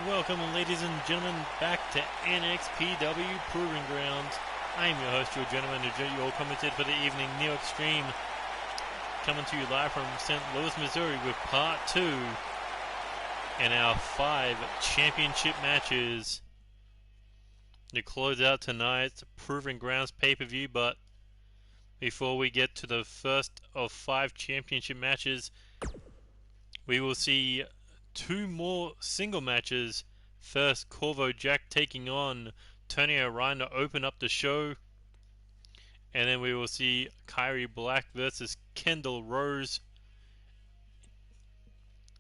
Welcome, ladies and gentlemen, back to NXPW Proving Grounds. I am your host, your gentleman, your commentator for the evening, Neo Extreme, coming to you live from St. Louis, Missouri with part 2 and our 5 championship matches to close out tonight's Proving Grounds pay-per-view. But before we get to the first of 5 championship matches, we will see 2 more single matches. First, Corvo Jack taking on Tony O'Ryan to open up the show. And then we will see Kyrie Black versus Kendall Rose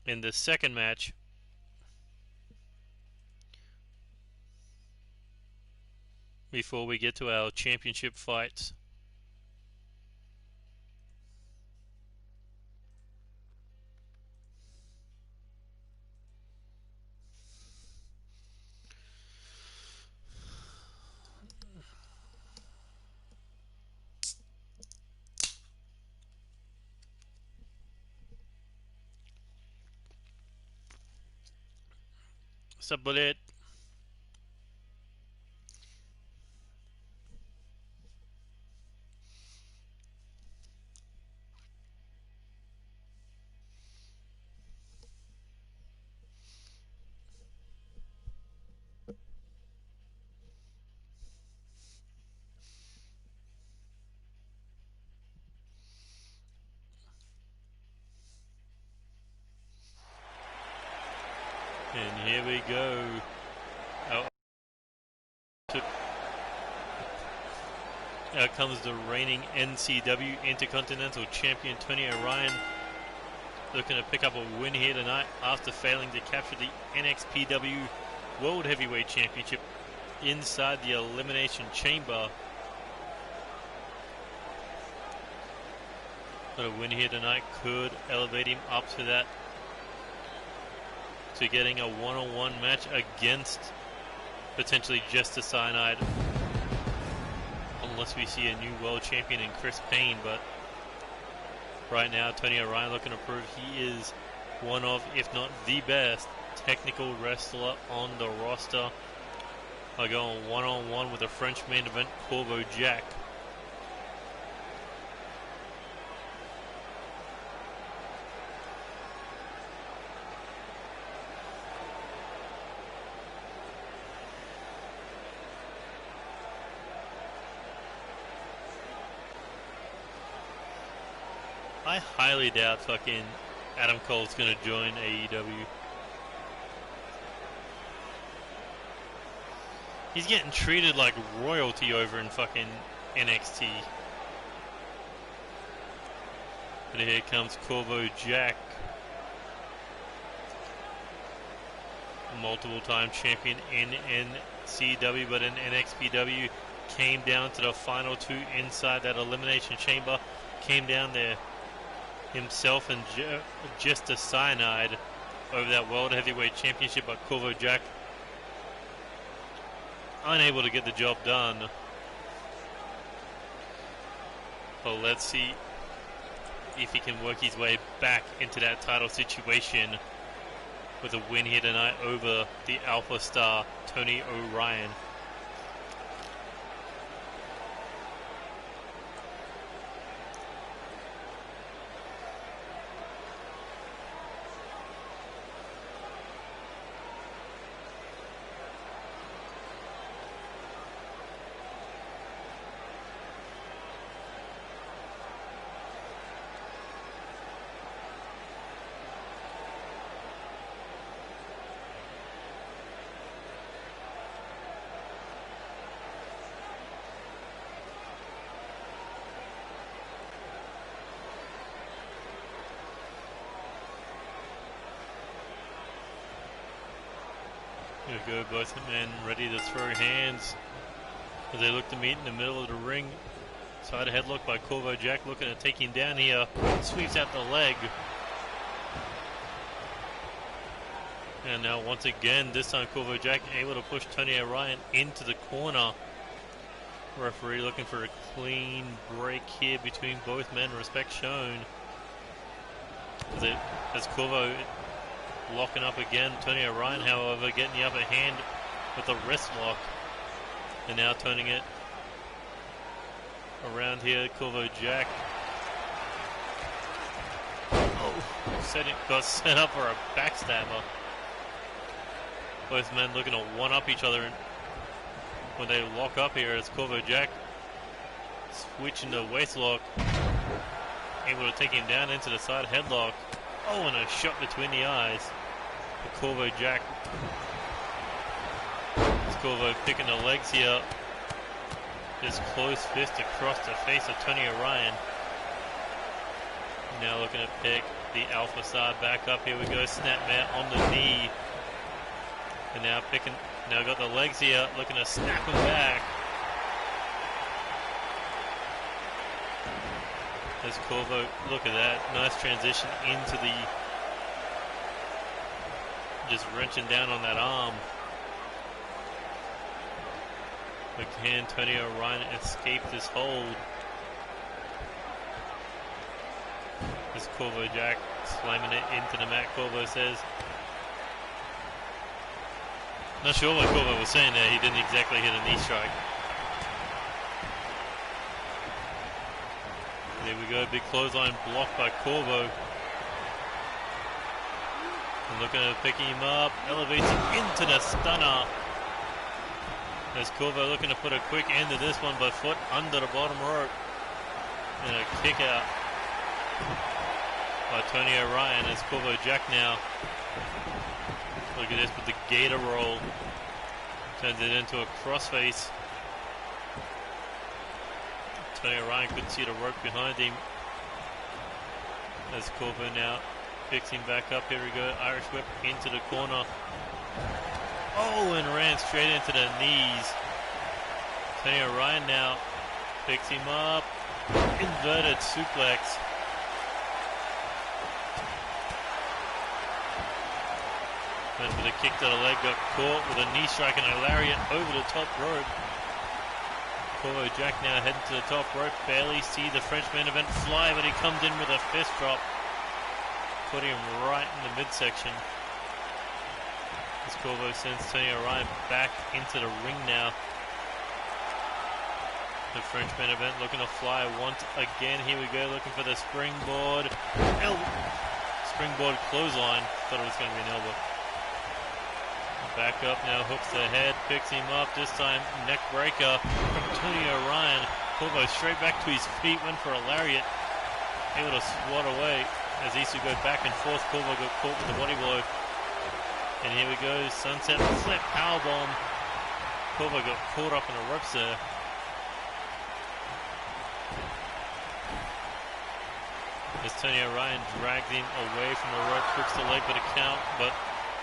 in the second match. Before we get to our championship fights. What's up, Bullet? And here we go. Out comes the reigning NCW Intercontinental Champion Tony O'Ryan, looking to pick up a win here tonight after failing to capture the NXPW World Heavyweight Championship inside the Elimination Chamber. But a win here tonight could elevate him up to that, to getting a one-on-one match against potentially just a Cyanide, unless we see a new world champion in Chris Payne. But right now, Tony O'Ryan looking to prove he is one of, if not the best, technical wrestler on the roster. By going one-on-one with a French main event, Corvo Jack. I highly doubt fucking Adam Cole's gonna join AEW. He's getting treated like royalty over in fucking NXT. But here comes Corvo Jack. Multiple time champion in NCW, but in NXPW came down to the final 2 inside that Elimination Chamber. Came down there himself and just a Cyanide over that World Heavyweight Championship, but Corvo Jack unable to get the job done. Well, let's see if he can work his way back into that title situation with a win here tonight over the Alpha Star, Tony O'Ryan. Here we go, both men ready to throw hands as they look to meet in the middle of the ring. Side headlock by Corvo Jack, looking to take him down here. Sweeps out the leg. And now once again, this time Corvo Jack able to push Tony O'Ryan into the corner. Referee looking for a clean break here between both men. Respect shown. As Corvo locking up again. Tony O'Ryan, however, getting the upper hand with a wrist lock. And now turning it around here. Corvo Jack. Oh, got set up for a backstabber. Both men looking to one-up each other when they lock up here as Corvo Jack switching to waist lock. Able to take him down into the side headlock. Oh, and a shot between the eyes for Corvo Jack. Corvo picking the legs here. Just close fist across the face of Tony O'Ryan. Now looking to pick the Alpha side back up. Here we go. Snapmare on the knee. And now picking. Now got the legs here. Looking to snap him back. As Corvo, look at that. Nice transition into the. Just wrenching down on that arm. But can Tony O'Ryan escape this hold? As Corvo Jack slamming it into the mat, Corvo says. Not sure what Corvo was saying there. He didn't exactly hit a knee strike. There we go. Big clothesline blocked by Corvo. And looking at picking him up. Elevates him into the stunner. As Corvo looking to put a quick end to this one by foot under the bottom rope. And a kick out by Tony O'Ryan as Corvo Jack now. Look at this with the gator roll. Turns it into a crossface. Tony O'Ryan couldn't see the rope behind him. As Corvo now picks him back up. Here we go. Irish whip into the corner. Oh, and ran straight into the knees. Tony O'Ryan now picks him up. Inverted suplex. And with a kick to the leg, got caught with a knee strike and a lariat over the top rope. Corvo Jack now heading to the top rope. Barely see the French main event fly, but he comes in with a fist drop. Putting him right in the midsection. As Corvo sends Tony O'Ryan back into the ring now. The French main event looking to fly once again. Here we go, looking for the springboard. Springboard clothesline. Thought it was going to be an elbow. Back up now, hooks the head, picks him up. This time, neck breaker from Tony O'Ryan. Corvo straight back to his feet, went for a lariat. Able to swat away as he used to go back and forth. Corvo got caught with the body blow. And here we go, sunset flip powerbomb. Corvo got caught up in the ropes there. As Tony O'Ryan drags him away from the rope, hooks the leg for the count, but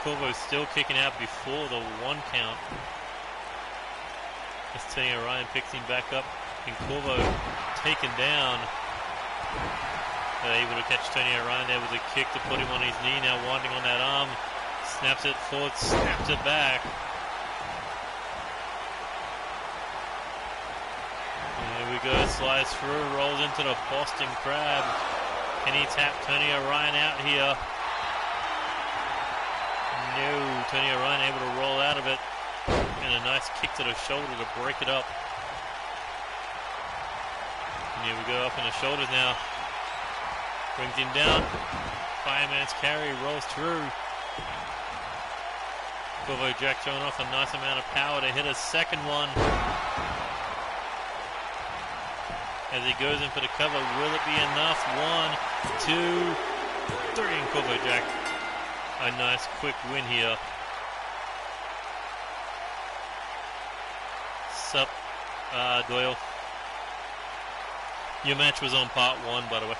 Corvo's still kicking out before the 1 count. As Tony O'Ryan picks him back up, and Corvo taken down. They're able to catch Tony O'Ryan there with a kick to put him on his knee, now winding on that arm. Snaps it forward, snaps it back. And here we go, slides through, rolls into the Boston Crab. Can he tap Tony O'Ryan out here? No, Tony O'Ryan able to roll out of it. And a nice kick to the shoulder to break it up. And here we go, up in the shoulders now. Brings him down. Fireman's carry, rolls through. Corvo Jack showing off a nice amount of power to hit a second one. As he goes in for the cover, will it be enough? 1, 2, 3, and Corvo Jack. A nice quick win here. Sup, Doyle. Your match was on part 1, by the way.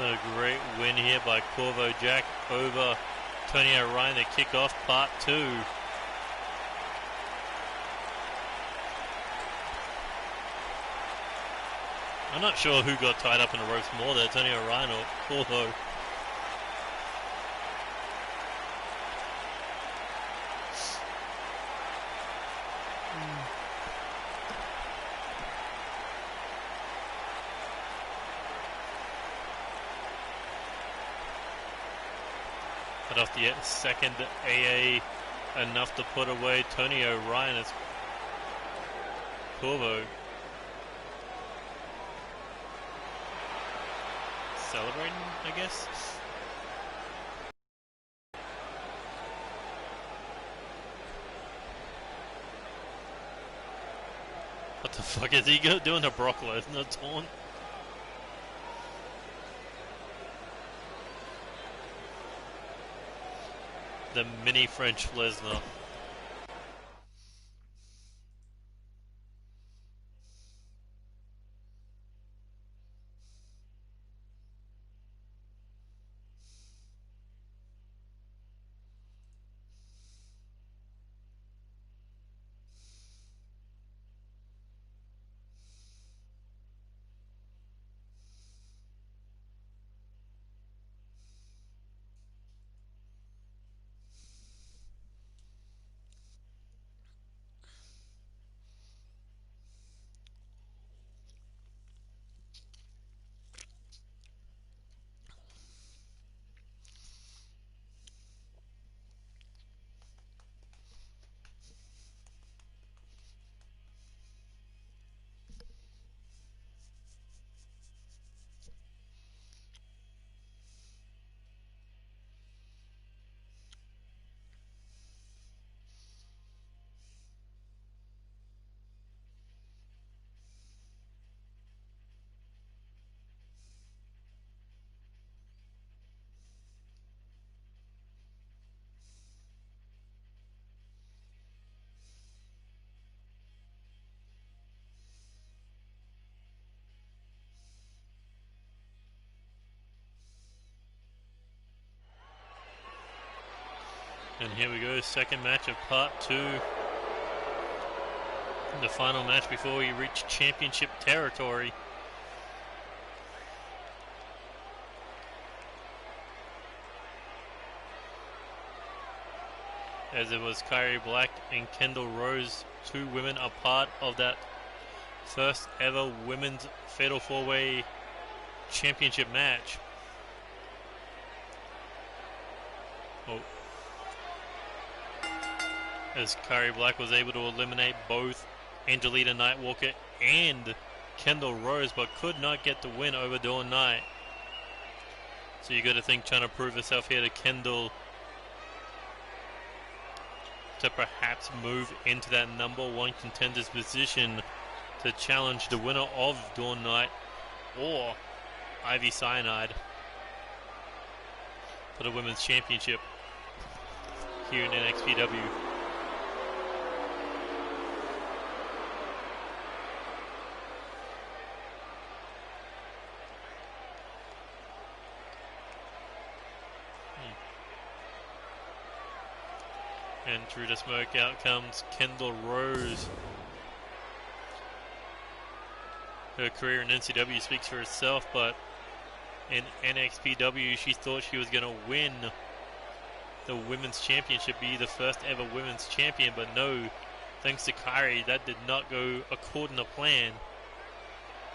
A great win here by Corvo Jack over Tony O'Ryan to kick off part 2. I'm not sure who got tied up in the ropes more there, Tony O'Ryan or Corvo. But off the second AA, enough to put away Tony O'Ryan as Corvo celebrating, I guess. What the fuck is he doing to Brock Lesnar taunt? The mini French Lesnar. And here we go, second match of part 2. The final match before we reach championship territory. As it was Kyrie Black and Kendall Rose, 2 women, a part of that first ever women's Fatal 4-Way championship match. Oh. As Kyrie Black was able to eliminate both Angelina Nightwalker and Kendall Rose, but could not get the win over Dawn Knight. So you got to think, trying to prove herself here to Kendall to perhaps move into that #1 contender's position to challenge the winner of Dawn Knight or Ivy Cyanide for the women's championship here in NXPW. And through the smoke out comes Kendall Rose. Her career in NCW speaks for itself, but in NXPW she thought she was going to win the women's championship, be the first ever women's champion, but no, thanks to Kyrie, that did not go according to plan.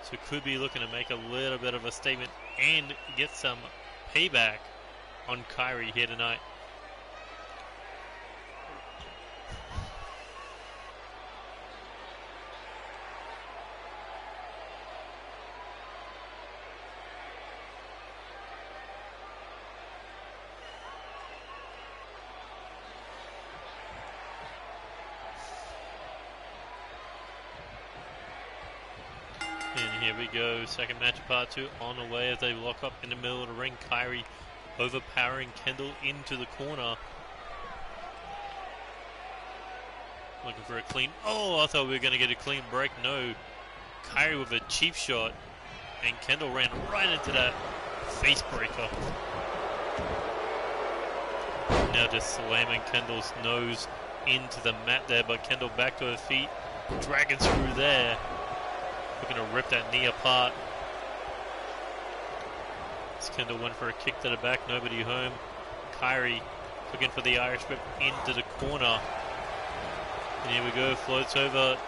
So could be looking to make a little bit of a statement and get some payback on Kyrie here tonight. And here we go, second match of part 2 on the way as they lock up in the middle of the ring. Kyrie overpowering Kendall into the corner. Looking for a clean, oh, I thought we were going to get a clean break. No, Kyrie with a cheap shot, and Kendall ran right into that face breaker. Now just slamming Kendall's nose into the mat there, but Kendall back to her feet, dragging through there. Looking to rip that knee apart. As Kendall went for a kick to the back, nobody home. Kyrie looking for the Irish whip into the corner. And here we go, floats over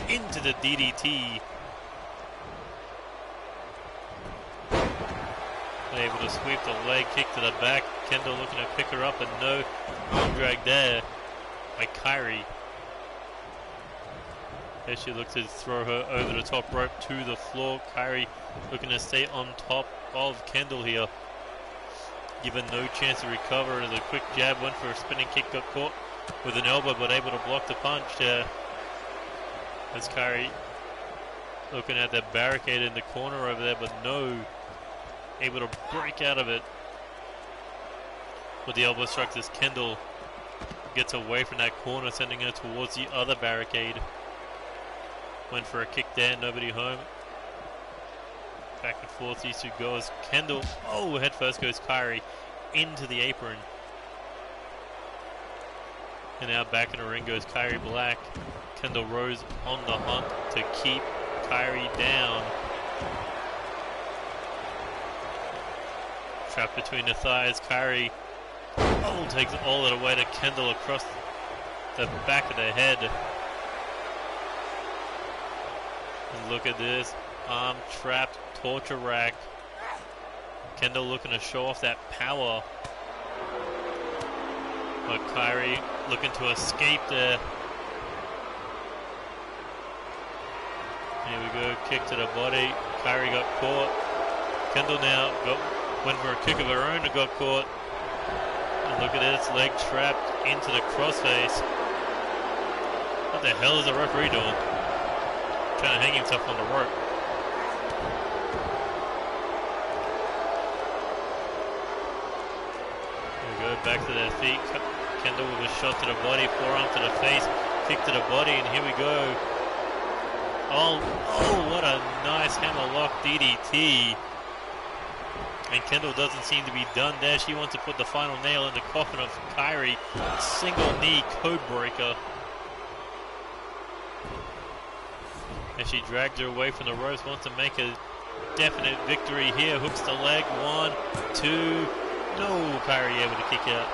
into the DDT. Able to sweep the leg kick to the back. Kendall looking to pick her up, and no arm drag there by Kyrie. As she looks to throw her over the top rope to the floor. Kyrie looking to stay on top of Kendall here. Given no chance to recover. As a quick jab, went for a spinning kick, got caught with an elbow, but able to block the punch there. As Kyrie looking at that barricade in the corner over there, but no. Able to break out of it with the elbow strikes as Kendall gets away from that corner, sending her towards the other barricade. Went for a kick there, nobody home. Back and forth these two go as Kendall, head first goes Kyrie into the apron. And now back in the ring goes Kyrie Black. Kendall Rose on the hunt to keep Kyrie down. Trapped between the thighs, Kyrie takes all of the way to Kendall across the back of the head. And look at this, arm trapped, torture rack. Kendall looking to show off that power. But Kyrie looking to escape there. Here we go, kick to the body. Kyrie got caught. Kendall now went for a kick of her own and got caught. And look at this, leg trapped into the crossface. What the hell is the referee doing? Trying to hang himself on the rope. There we go, back to their feet. Kendall with a shot to the body, forearm to the face, kick to the body, and here we go. Oh, what a nice hammerlock DDT. And Kendall doesn't seem to be done there. She wants to put the final nail in the coffin of Kyrie. Single knee code breaker. As she drags her away from the ropes, wants to make a definite victory here. Hooks the leg, 1, 2. No, Kyrie able to kick out.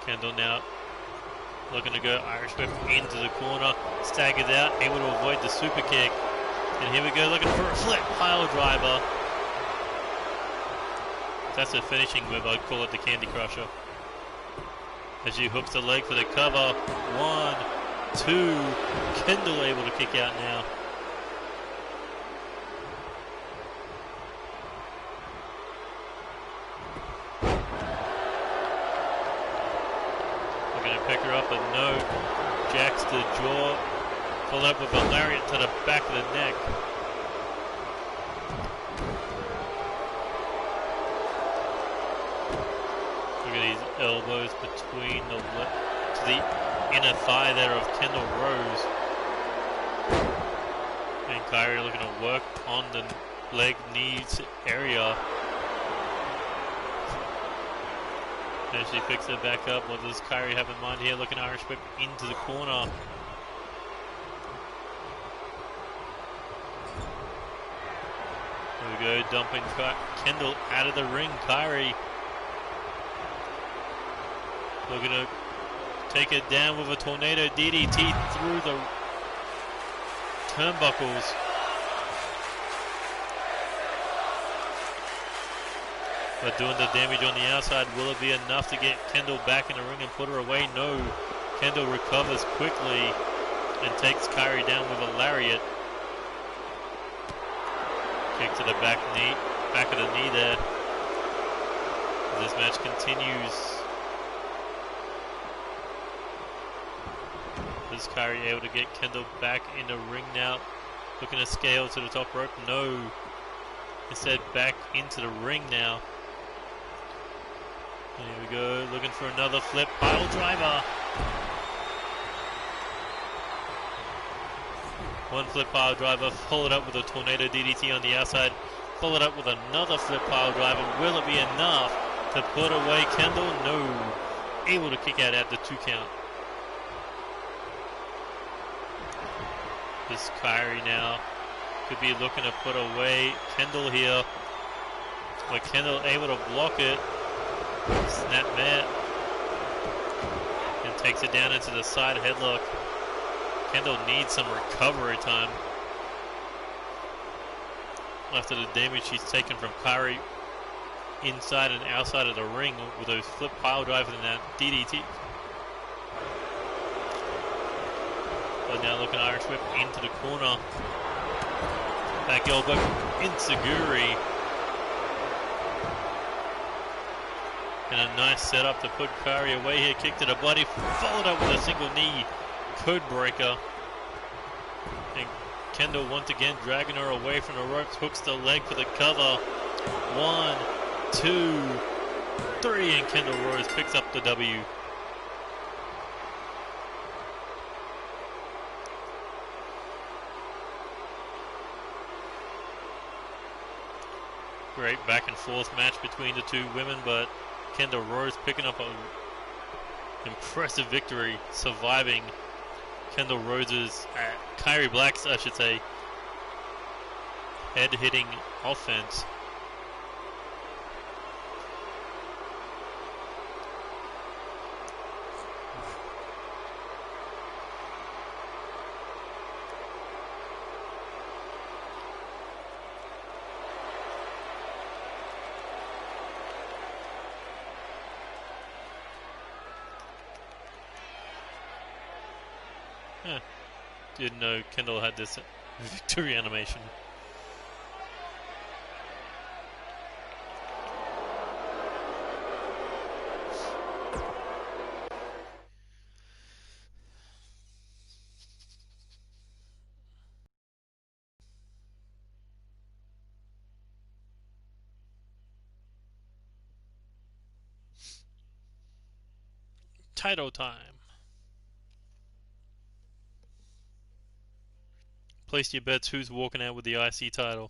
Kendall now looking to go Irish whip into the corner, staggers out, able to avoid the super kick. And here we go, looking for a flip pile driver. That's a finishing move, I'd call it the Candy Crusher. As she hooks the leg for the cover, 1, 2, Kendall able to kick out now. Pick her up, and no. Jacks the jaw, followed up with a lariat to the back of the neck. Look at these elbows between to the inner thigh there of Kendall Rose. And Kyrie looking to work on the leg, knees area. And she picks it back up. What does Kyrie have in mind here? Looking Irish whip into the corner. There we go, dumping Kendall out of the ring. Kyrie looking to take it down with a tornado DDT through the turnbuckles. But doing the damage on the outside, will it be enough to get Kendall back in the ring and put her away? No. Kendall recovers quickly and takes Kyrie down with a lariat. Kick to the back of the knee there. As this match continues. Is Kyrie able to get Kendall back in the ring now? Looking to scale to the top rope? No. Instead, back into the ring now. Here we go, looking for another flip pile driver. One flip pile driver, followed up with a tornado DDT on the outside, followed up with another flip pile driver. Will it be enough to put away Kendall? No. Able to kick out at the 2 count. This Kyrie now could be looking to put away Kendall here. But Kendall able to block it. Snap mat. And Takes it down into the side headlock. Kendall needs some recovery time after the damage she's taken from Kairi inside and outside of the ring with those flip pile drives and that DDT. But now looking Irish whip into the corner. Back elbow, Inseguri. And a nice setup to put Kairi away here. Kick to the body, followed up with a single knee code breaker. And Kendall once again dragging her away from the ropes, hooks the leg for the cover. 1, 2, 3, and Kendall Rose picks up the W. Great back and forth match between the two women, but Kendall Rose picking up an impressive victory, surviving Kendall Rose's, Kairi Black's, I should say, head-hitting offense. Didn't know Kendall had this victory animation. Title time. Place your bets who's walking out with the IC title.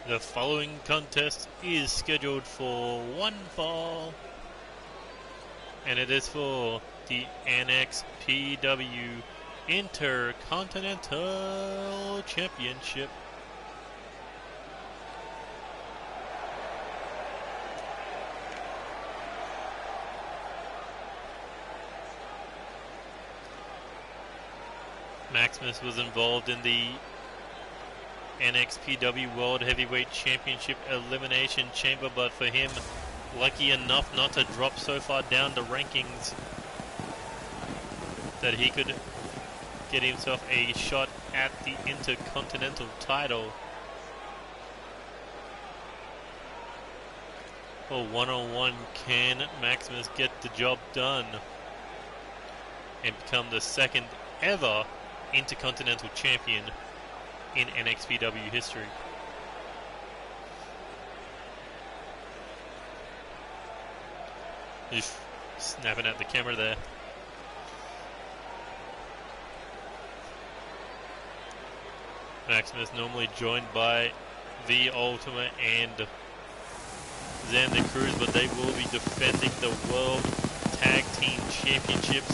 The following contest is scheduled for one fall, and it is for the NXPW Intercontinental Championship. Maximus was involved in the NXPW World Heavyweight Championship Elimination Chamber, but for him, lucky enough not to drop so far down the rankings that he could get himself a shot at the Intercontinental title. Well, one-on-one, can Maximus get the job done and become the second ever Intercontinental Champion in NXPW history? Just snapping at the camera there. Maximus normally joined by The Ultimate and Xander Cruz, but they will be defending the World Tag Team Championships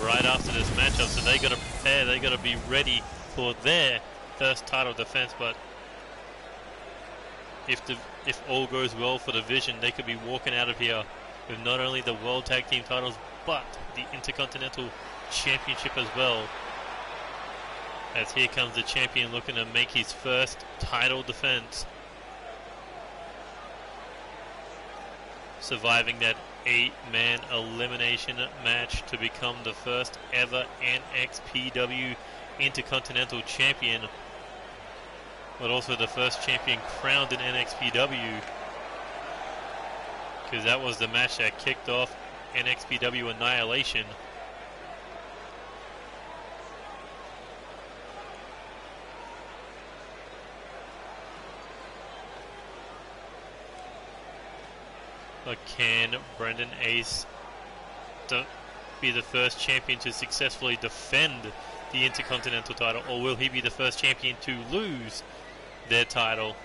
right after this matchup, so they got to prepare, they got to be ready for their first title defense. But if all goes well for the Vision, they could be walking out of here with not only the World Tag Team titles, but the Intercontinental Championship as well. As here comes the champion looking to make his first title defense. surviving that 8-man elimination match to become the first ever NXPW Intercontinental Champion, but also the first champion crowned in NXPW, because that was the match that kicked off NXPW Annihilation. But can Brendan Ace be the first champion to successfully defend the Intercontinental title, or will he be the first champion to lose their title?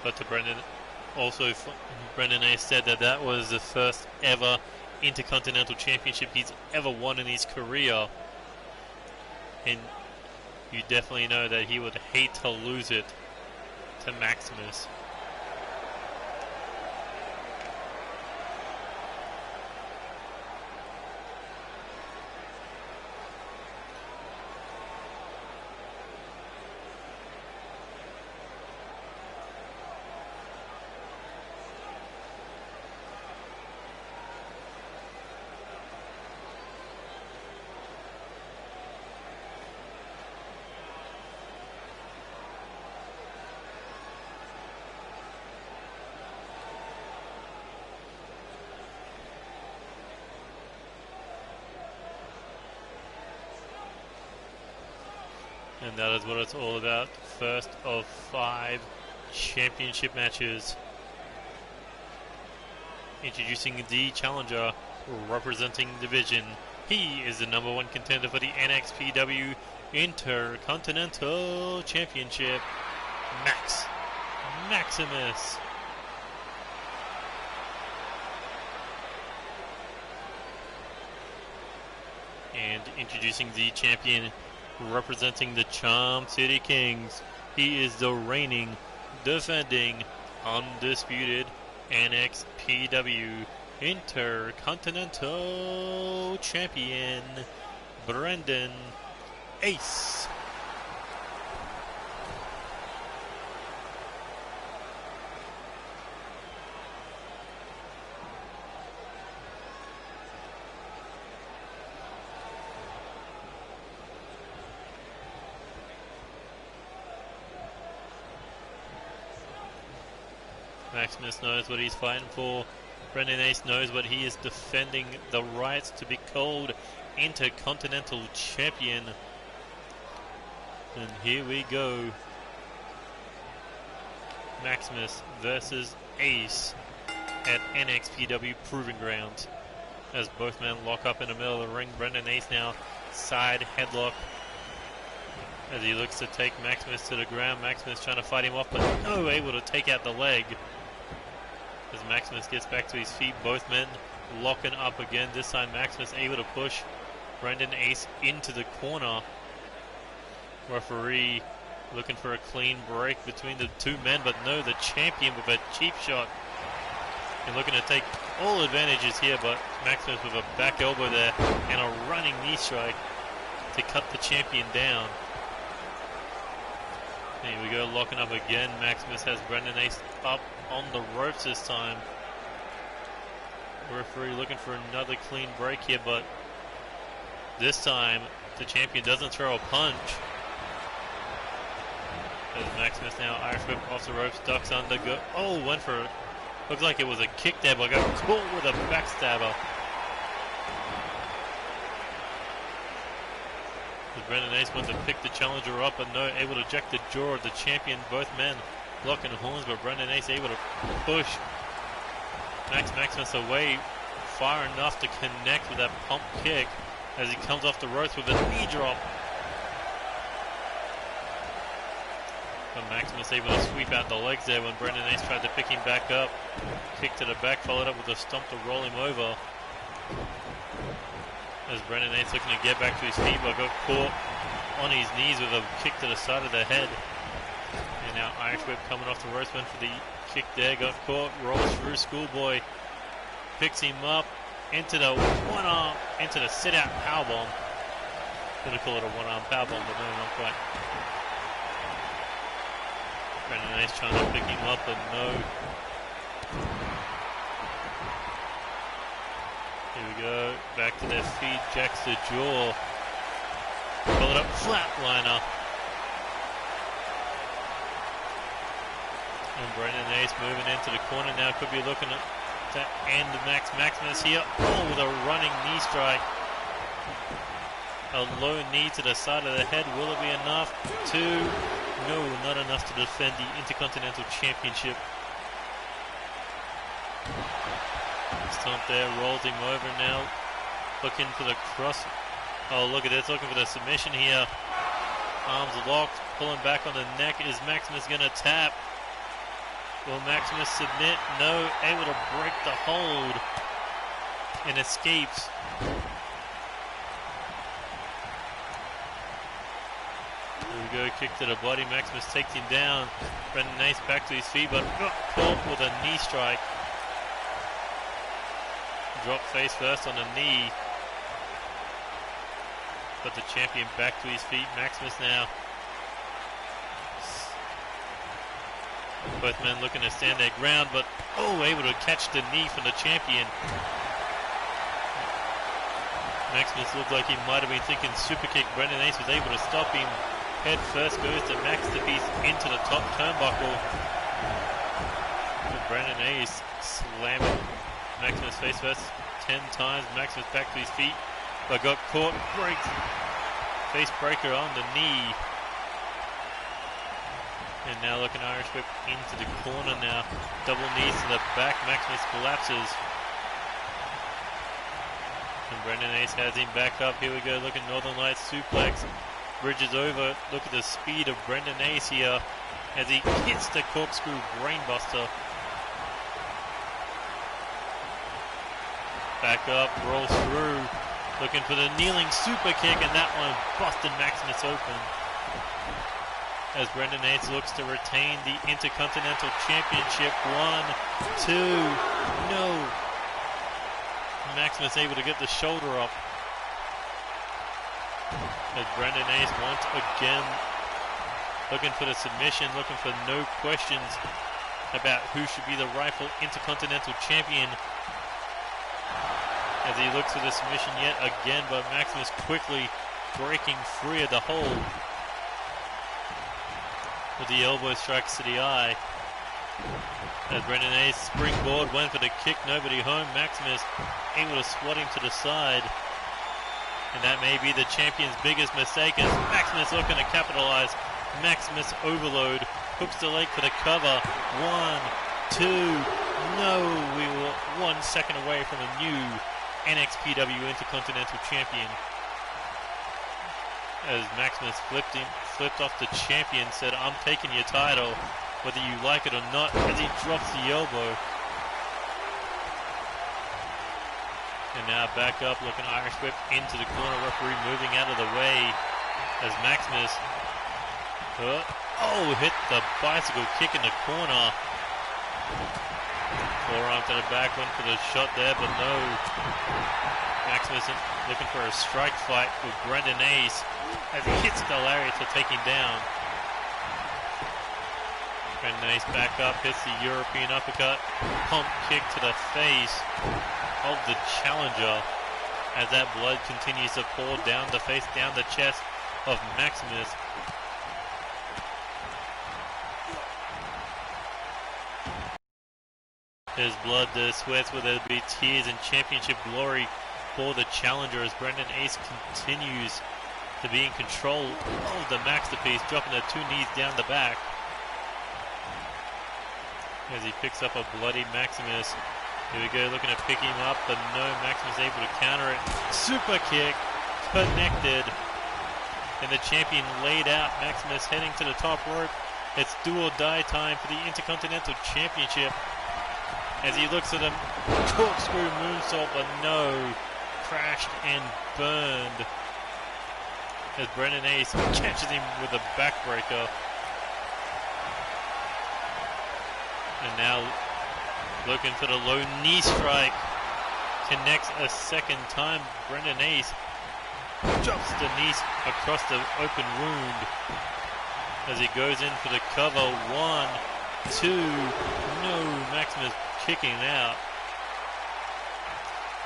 But to Brendan Ace said that was the first ever Intercontinental Championship he's ever won in his career, and you definitely know that he would hate to lose it to Maximus. And that is what it's all about. First of 5 championship matches. Introducing the challenger representing division. He is the #1 contender for the NXPW Intercontinental Championship, Maximus. And introducing the champion representing the Charm City Kings. He is the reigning, defending, undisputed NXPW Intercontinental Champion, Brendan Ace. Maximus knows what he's fighting for. Brendan Ace knows what he is defending, the rights to be called Intercontinental Champion. And here we go. Maximus versus Ace at NXPW Proving Grounds. As both men lock up in the middle of the ring, Brendan Ace now side headlock as he looks to take Maximus to the ground. Maximus trying to fight him off, but no able to take out the leg. As Maximus gets back to his feet, both men locking up again. This time Maximus able to push Brendan Ace into the corner. Referee looking for a clean break between the two men, but no, the champion with a cheap shot. And looking to take all advantages here, but Maximus with a back elbow there and a running knee strike to cut the champion down. Here we go, locking up again. Maximus has Brendan Ace up on the ropes this time. Referee looking for another clean break here, but this time the champion doesn't throw a punch. As Maximus now Irish whip off the ropes, ducks under, went for, looks like it was a kick there, but got caught with a backstabber. Brendan Ace went to pick the challenger up, but no, able to eject the jaw of the champion. Both men blocking horns, but Brendan Ace able to push Maximus away far enough to connect with that pump kick as he comes off the ropes with a knee drop. But Maximus able to sweep out the legs there when Brendan Ace tried to pick him back up. Kick to the back, followed up with a stomp to roll him over. As Brendan Ace looking to get back to his feet, but got caught on his knees with a kick to the side of the head. And now Irish whip coming off the ropes, went for the kick there, got caught, rolls through. Schoolboy picks him up, into the one-arm, into the sit-out powerbomb. Gonna call it a one-arm powerbomb, but no, not quite. Brandon Ace trying to pick him up, but no. Here we go, back to their feet, jacks the jaw. Pull it up, flatliner. And Brandon Ace moving into the corner now, could be looking to end Maximus here. Oh, with a running knee strike. A low knee to the side of the head, will it be enough? 2, no, not enough to defend the Intercontinental Championship. Stomp there, rolls him over now, looking for the cross. Oh, look at this, looking for the submission here. Arms locked, pulling back on the neck. Is Maximus going to tap? Will Maximus submit? No, able to break the hold and escapes. There we go, kick to the body. Maximus takes him down. Brandon Ace back to his feet, but caught with a knee strike. Drop face first on the knee. Got the champion back to his feet. Maximus now. Both men looking to stand their ground, but able to catch the knee from the champion. Maximus looked like he might have been thinking super kick. Brandon Ace was able to stop him. Head first goes to Max the Beast into the top turnbuckle. But Brandon Ace slamming Maximus face first 10 times. Maximus back to his feet, but got caught. Breaks. Face breaker on the knee. And now looking Irish whip into the corner now. Double knees to the back. Maximus collapses. And Brandon Ace has him back up. Here we go. Looking Northern Lights suplex. Bridges over. Look at the speed of Brandon Ace here as he hits the corkscrew brainbuster. Back up. Rolls through. Looking for the kneeling super kick, and that one busted Maximus open. As Brandon Ace looks to retain the Intercontinental Championship. 1, 2, no. Maximus able to get the shoulder up. As Brandon Ace once again looking for the submission, looking for no questions about who should be the rightful Intercontinental Champion. As he looks for the submission yet again, but Maximus quickly breaking free of the hold. With the elbow strikes to the eye. As Brandon Ace springboard went for the kick, nobody home. Maximus able to swat him to the side. And that may be the champion's biggest mistake as Maximus looking to capitalize. Maximus overload. Hooks the leg for the cover. 1, 2, no. We were 1 second away from a new NXPW Intercontinental Champion. As Maximus flipped off the champion, said, "I'm taking your title, whether you like it or not," as he drops the elbow. And now back up, looking Irish whip into the corner, referee moving out of the way as Maximus hit the bicycle kick in the corner. Forearm to the back, went for the shot there, but no. Maximus looking for a strike fight with Brandon Ace as he hits the lariat to take him down. Brandon Ace back up, hits the European uppercut, pump kick to the face of the challenger as that blood continues to pour down the face, down the chest of Maximus. There's blood, there's sweats, where there'll be tears and championship glory for the challenger as Brandon Ace continues to be in control of the masterpiece, dropping the 2 knees down the back. As he picks up a bloody Maximus. Here we go, looking to pick him up, but no, Maximus able to counter it. Super kick, connected. And the champion laid out. Maximus heading to the top rope. It's do or die time for the Intercontinental Championship. As he looks at him, corkscrew moonsault, but no, crashed and burned. As Brandon Ace catches him with a backbreaker. And now looking for the low knee strike connects a second time. Brendan Ace drops Denise across the open wound as he goes in for the cover. 1, 2, no, Maximus kicking out.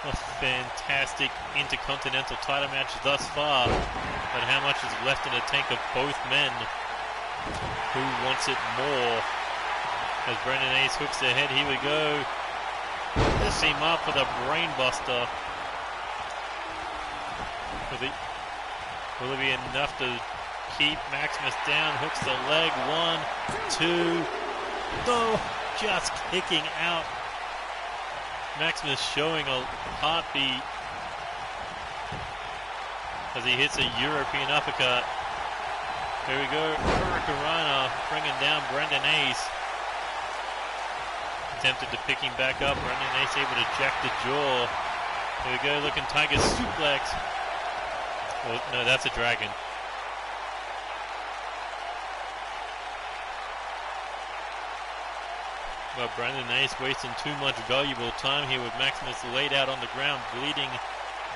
A fantastic Intercontinental title match thus far, but how much is left in the tank of both men? Who wants it more? As Brendan Ace hooks ahead, here we go. Lifts him up for the brainbuster. Will it be enough to keep Maximus down? Hooks the leg. 1, 2. No, just kicking out. Maximus showing a heartbeat as he hits a European uppercut. Here we go. Hurricanrana bringing down Brendan Ace. Attempted to pick him back up. Brendan Ace able to jack the jaw. Here we go. Looking Tiger suplex. Oh, no, that's a dragon. But Brendan Ace wasting too much valuable time here with Maximus laid out on the ground, bleeding,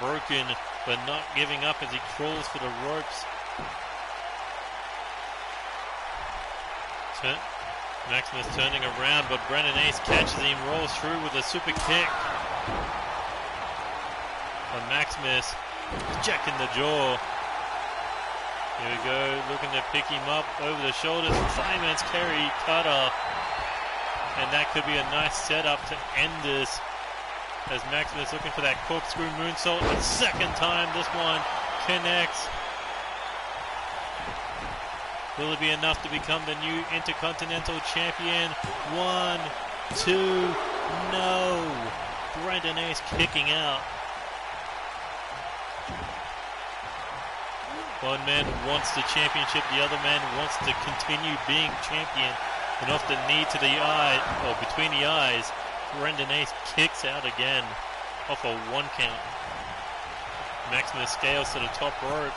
broken, but not giving up as he crawls for the ropes. Maximus turning around, but Brendan Ace catches him, rolls through with a super kick. But Maximus jacking the jaw. Here we go, looking to pick him up over the shoulders. Fireman's carry, cutter. And that could be a nice setup to end this, as Maximus looking for that corkscrew moonsault. The second time this one connects. Will it be enough to become the new Intercontinental Champion? 1, 2, no. Brendan Ace kicking out. One man wants the championship, the other man wants to continue being champion. And off the knee to the eye, or between the eyes, Brendan Ace kicks out again off a 1 count. Maximus scales to the top rope.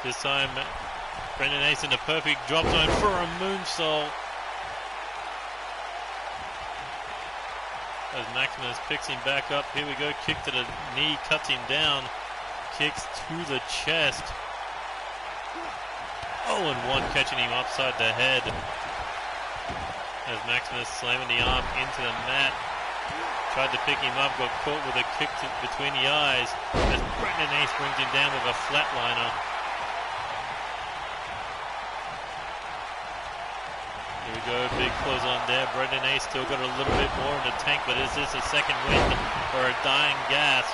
This time, Brendan Ace in the perfect drop zone for a moonsault. As Maximus picks him back up, here we go, kick to the knee, cuts him down, kicks to the chest. 0-1 catching him upside the head. As Maximus slamming the arm into the mat. Tried to pick him up, got caught with a kick between the eyes. As Brendan Ace brings him down with a flatliner. Here we go, big clothesline there. Brendan Ace still got a little bit more in the tank, but is this a second win or a dying gasp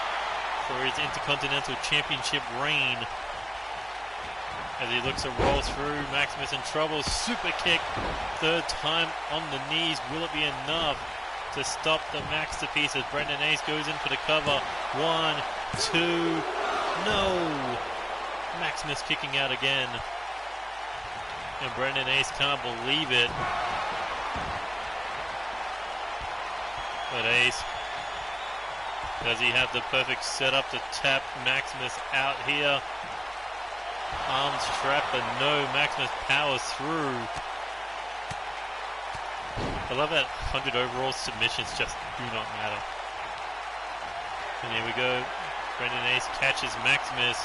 for his Intercontinental Championship reign? As he looks to roll through, Maximus in trouble. Super kick, third time on the knees. Will it be enough to stop the masterpiece as Brendan Ace goes in for the cover? 1, 2, no. Maximus kicking out again. And Brendan Ace can't believe it. But Ace, does he have the perfect setup to tap Maximus out here? Arms trapped, but no, Maximus powers through. I love that 100 overall submissions just do not matter. And here we go. Brendan Ace catches Maximus.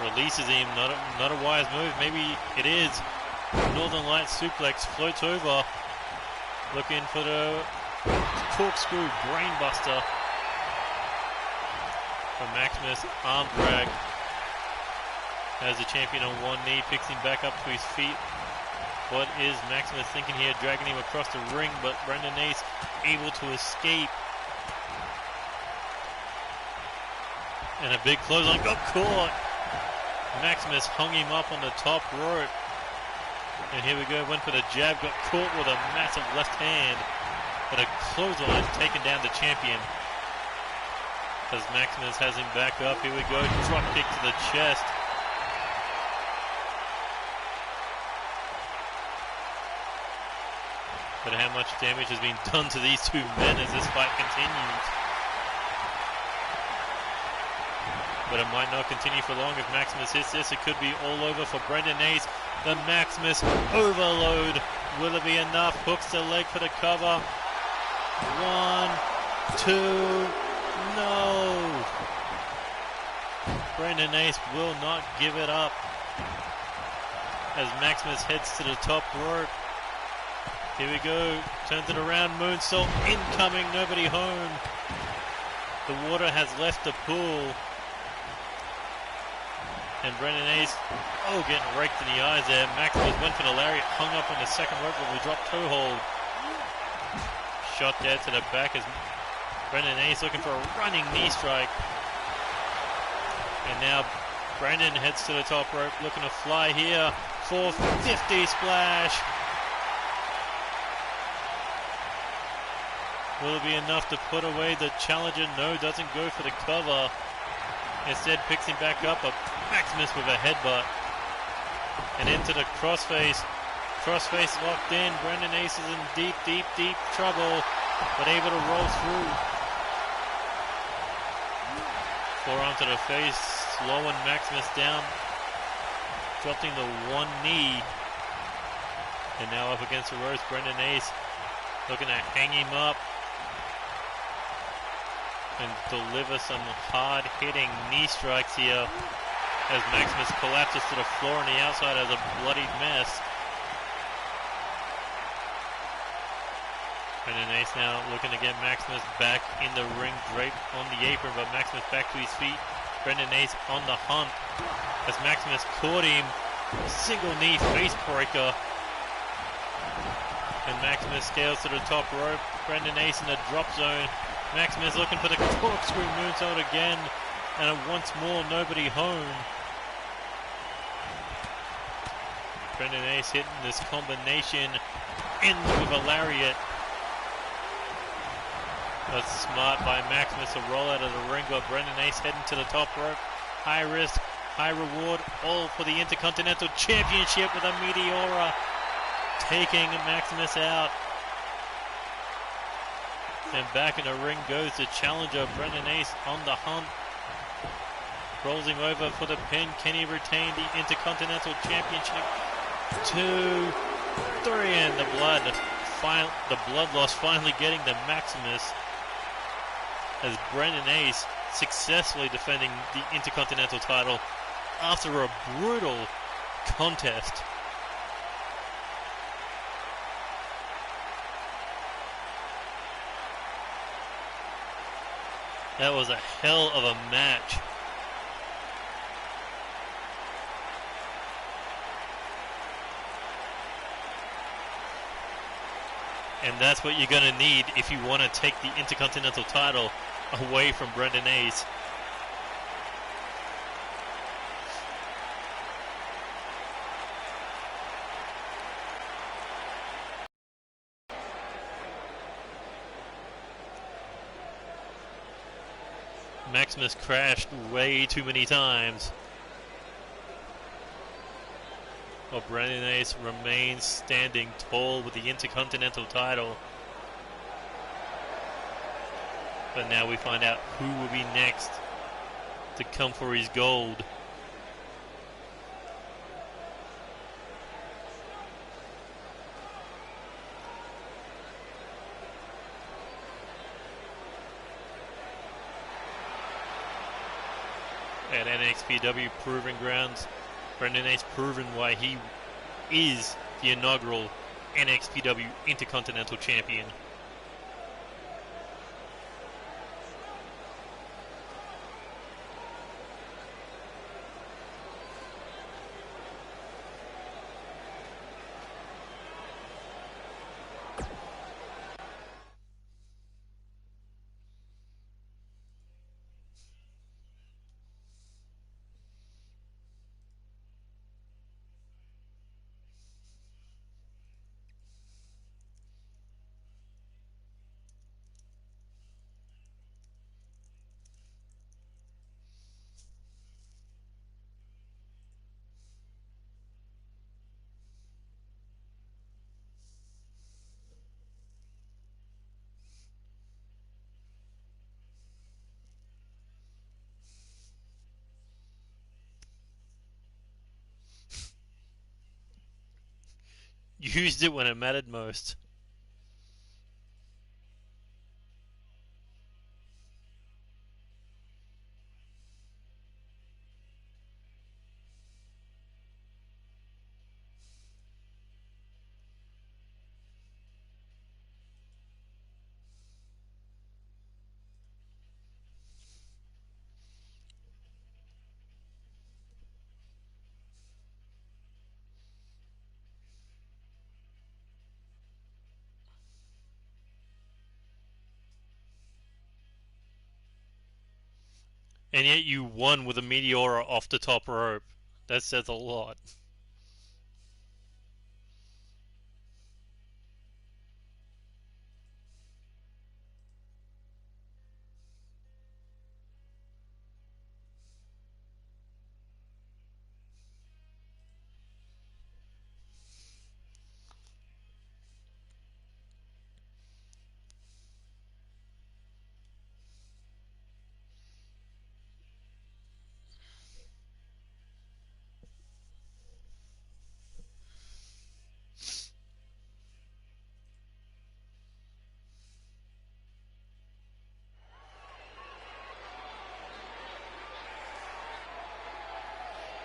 Releases him, not a wise move. Maybe it is. Northern Light suplex, floats over. Looking for the corkscrew brainbuster. For Maximus, arm drag. As the champion on one knee, picks him back up to his feet. What is Maximus thinking here? Dragging him across the ring, but Brendan Ace able to escape. And a big clothesline, got caught. Maximus hung him up on the top rope. And here we go, went for the jab, got caught with a massive left hand. But a clothesline taking down the champion. As Maximus has him back up, here we go, drop kick to the chest. But how much damage has been done to these two men as this fight continues. But it might not continue for long if Maximus hits this. It could be all over for Brendan Ace. The Maximus overload. Will it be enough? Hooks the leg for the cover. 1, 2. No. Brandon Ace will not give it up as Maximus heads to the top rope. Here we go. Turns it around. Moonsault incoming. Nobody home. The water has left the pool. And Brandon Ace, getting raked in the eyes there. Maximus went for the lariat, hung up on the second rope with a drop toe hold. Shot there to the back as Brandon Ace looking for a running knee strike. And now Brandon heads to the top rope, looking to fly here. 450 splash. Will it be enough to put away the challenger? No, doesn't go for the cover. Instead picks him back up, but Maximus with a headbutt. And into the crossface. Crossface locked in. Brandon Ace is in deep, deep, deep trouble, but able to roll through. Forearm to the face, slowing Maximus down. Dropping the one knee. And now up against the ropes, Brandon Ace looking to hang him up and deliver some hard-hitting knee strikes here as Maximus collapses to the floor on the outside as a bloodied mess. Brandon Ace now looking to get Maximus back in the ring, draped on the apron, but Maximus back to his feet. Brandon Ace on the hunt as Maximus caught him. Single knee face breaker. And Maximus scales to the top rope. Brandon Ace in the drop zone. Maximus looking for the corkscrew moonsault again. And once more, nobody home. Brandon Ace hitting this combination. Ends with a lariat. That's smart by Maximus to roll out of the ring, but Brandon Ace heading to the top rope. High risk, high reward, all for the Intercontinental Championship with a Meteora. Taking Maximus out. And back in the ring goes the challenger, Brandon Ace on the hunt. Rolls him over for the pin. Can he retain the Intercontinental Championship? 2, 3, and the blood loss finally getting to Maximus as Brandon Ace successfully defending the Intercontinental title after a brutal contest. That was a hell of a match. And that's what you're going to need if you want to take the Intercontinental title away from Brandon Ace. Maximus crashed way too many times, while Brandon Ace remains standing tall with the Intercontinental title. But now we find out who will be next to come for his gold. At NXPW Proving Grounds, Brandon Ace proven why he is the inaugural NXPW Intercontinental Champion. Used it when it mattered most. And yet you won with a Meteora off the top rope. That says a lot.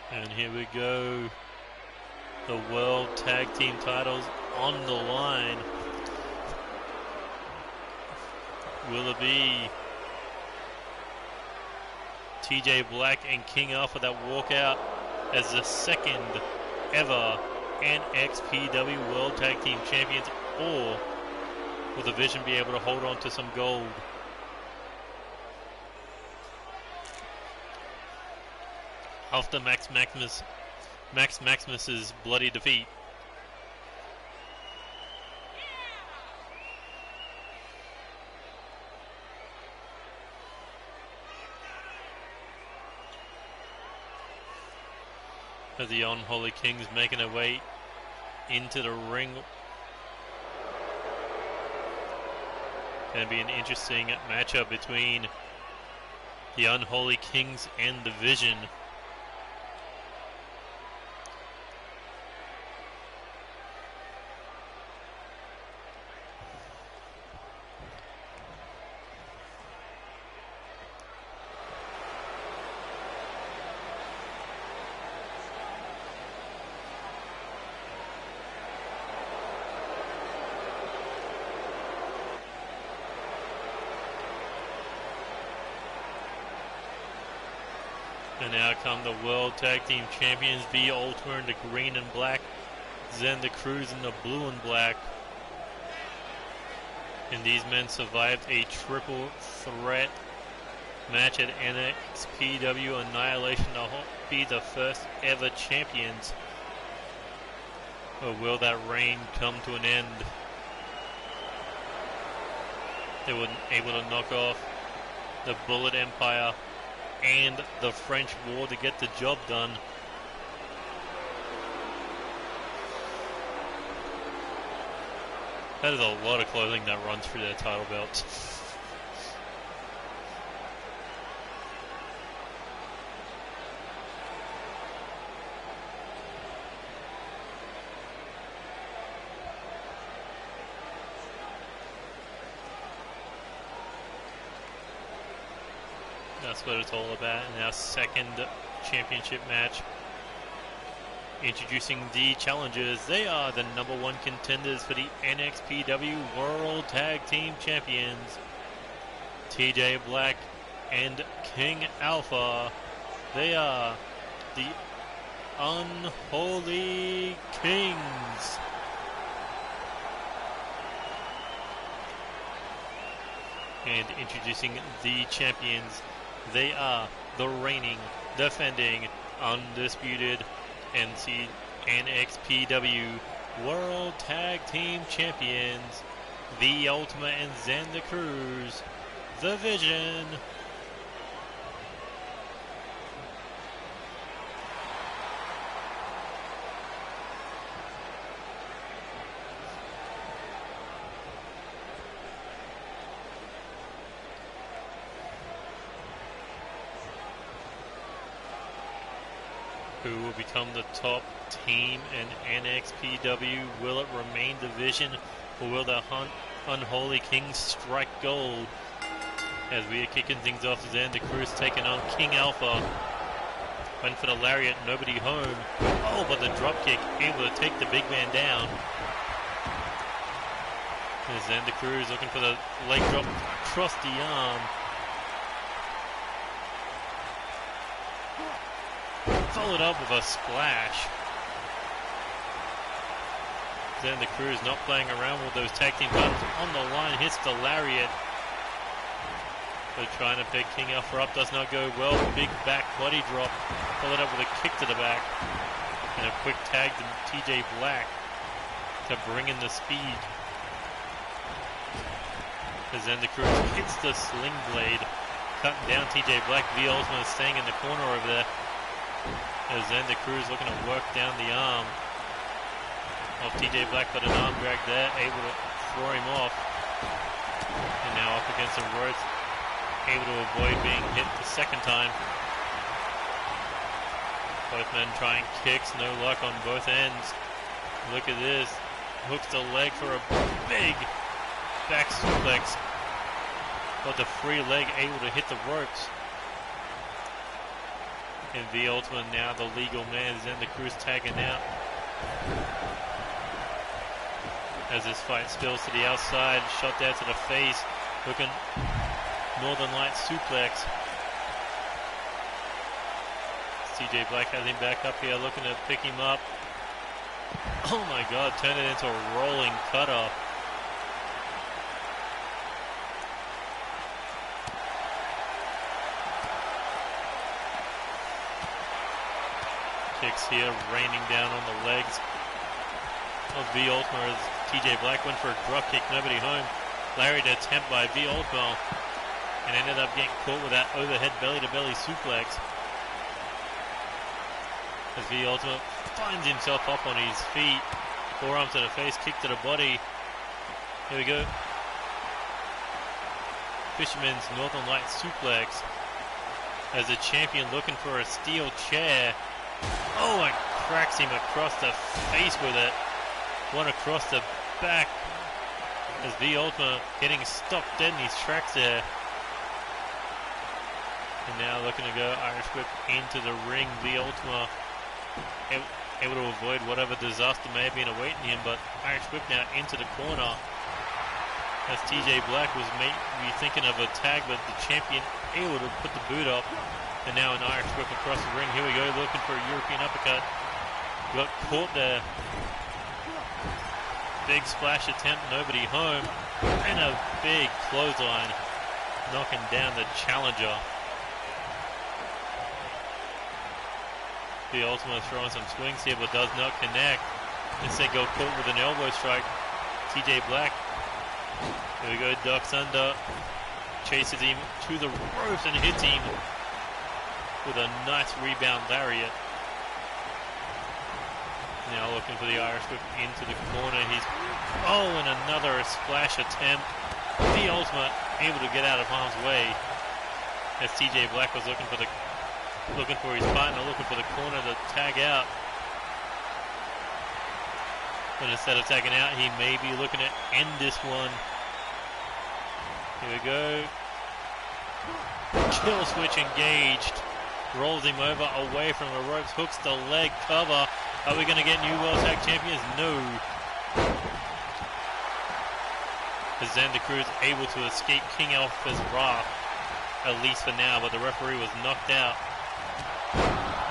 And here we go. The World Tag Team titles on the line. Will it be TJ Black and King Alpha that walk out as the second ever NXPW World Tag Team Champions, or will the Vision be able to hold on to some gold? After Max Maximus's bloody defeat. As the Unholy Kings making their way into the ring. Going to be an interesting matchup between the Unholy Kings and the Vision. And now come the World Tag Team Champions, the Ultima in the green and black, then the Cruz in the blue and black. And these men survived a triple threat match at NXPW Annihilation to be the first ever champions. Or will that reign come to an end? They were able to knock off the Bullet Empire and the French War to get the job done. That is a lot of clothing that runs through their title belts. That's what it's all about in our second championship match. Introducing the challengers. They are the #1 contenders for the NXPW World Tag Team Champions, TJ Black and King Alpha. They are the Unholy Kings. And introducing the champions. They are the reigning, defending, undisputed NXPW World Tag Team Champions, the Ultima and Xander Cruz, the Vision. Who will become the top team in NXPW? Will it remain Division, or will the Unholy Kings strike gold? As we are kicking things off, Xander Cruz taking on King Alpha. Went for the lariat, nobody home. Oh, but the drop kick, able to take the big man down. There's Xander Cruz looking for the leg drop across the arm. Followed up with a splash. Xander Cruz not playing around with those tag team titles on the line, hits the lariat. They're trying to pick King Alpha up, does not go well. Big back body drop, followed up with a kick to the back. And a quick tag to TJ Black to bring in the speed. As then the Cruz hits the sling blade, cutting down TJ Black. V Ultimate is staying in the corner over there. As then the Cruz looking to work down the arm of TJ Black, but an arm drag there, able to throw him off. And now up against the ropes, able to avoid being hit the second time. Both men trying kicks, no luck on both ends. Look at this, hooks the leg for a big back suplex, but the free leg able to hit the ropes. And the Ultimate now the legal man, is in the Cruz tagging out. As this fight spills to the outside, shot there to the face, looking Northern Lights suplex. TJ Black has him back up here, looking to pick him up. Oh my God, turned it into a rolling cutoff. Kicks here, raining down on the legs of V Ultimate as TJ Black went for a drop kick, nobody home. Larry to attempt by V Ultimate and ended up getting caught with that overhead belly-to-belly suplex. As V Ultimate finds himself up on his feet, forearm to the face, kick to the body. Here we go. Fisherman's Northern Lights suplex as the champion looking for a steel chair. Oh, and cracks him across the face with it. One across the back as V Ultimate getting stopped dead in his tracks there. And now looking to go Irish whip into the ring. V Ultimate able to avoid whatever disaster may have been awaiting him, but Irish whip now into the corner as TJ Black was maybe thinking of a tag, but the champion able to put the boot up. And now an Irish whip across the ring. Here we go, looking for a European uppercut. Got caught there. Big splash attempt, nobody home. And a big clothesline, knocking down the challenger. The Ultimate throwing some swings here, but does not connect. Instead got caught with an elbow strike. TJ Black, here we go, ducks under. Chases him to the ropes and hits him with a nice rebound lariat. Now looking for the Irish whip into the corner. He's, oh, and another splash attempt. The Ultimate able to get out of harm's way as TJ Black was looking for his partner, looking for the corner to tag out. But instead of tagging out, he may be looking to end this one. Here we go. Kill switch engaged. Rolls him over, away from the ropes, hooks the leg cover. Are we going to get new World Tag Champions? No. As Xander Cruz able to escape King Alpha's wrath, at least for now, but the referee was knocked out.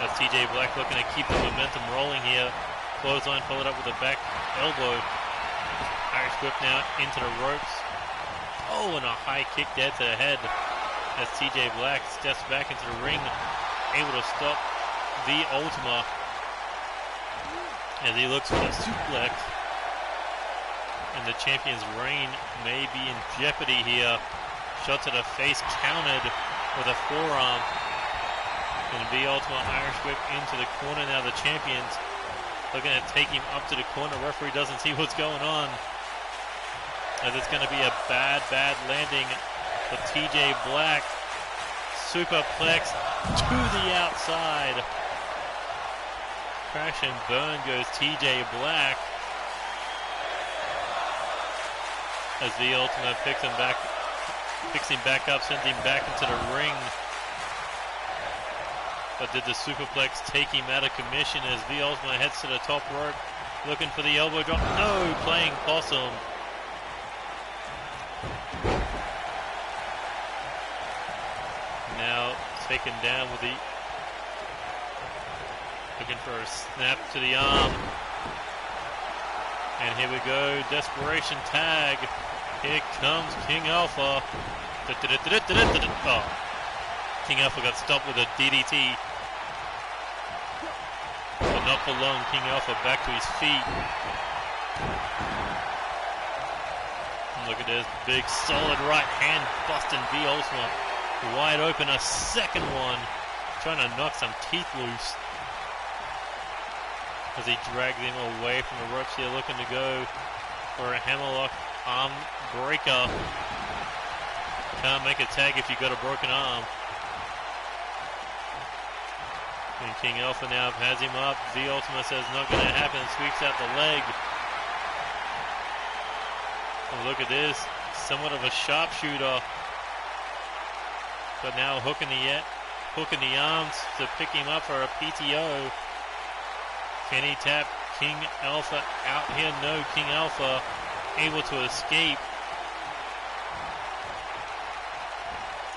As TJ Black looking to keep the momentum rolling here. Clothesline followed up with a back elbow. Irish whip now into the ropes. Oh, and a high kick there to the head as TJ Black steps back into the ring, able to stop the Ultima as he looks for the suplex. And the champion's reign may be in jeopardy here. Shot to the face, countered with a forearm. And the Ultima Irish whip into the corner. Now the champions looking to take him up to the corner. Referee doesn't see what's going on, as it's going to be a bad landing for TJ Black. Superplex to the outside. Crash and burn goes TJ Black as the Ultimate picks him back up, sends him back into the ring. But did the superplex take him out of commission as the Ultimate heads to the top rope, looking for the elbow drop? No, playing possum. Now taken down with the, looking for a snap to the arm. And here we go, desperation tag. Here comes King Alpha. Oh. King Alpha got stopped with a DDT. But not for long. King Alpha back to his feet. And look at this big solid right hand busting V Ultima. Wide open, a second one. Trying to knock some teeth loose. As he drags him away from the ropes here, looking to go for a hammerlock arm breaker. Can't make a tag if you've got a broken arm. And King Alpha now has him up. V Ultima says not going to happen. Sweeps out the leg. And look at this. Somewhat of a sharpshooter. But now hook in the arms to pick him up for a PTO. Can he tap King Alpha out here? No, King Alpha able to escape.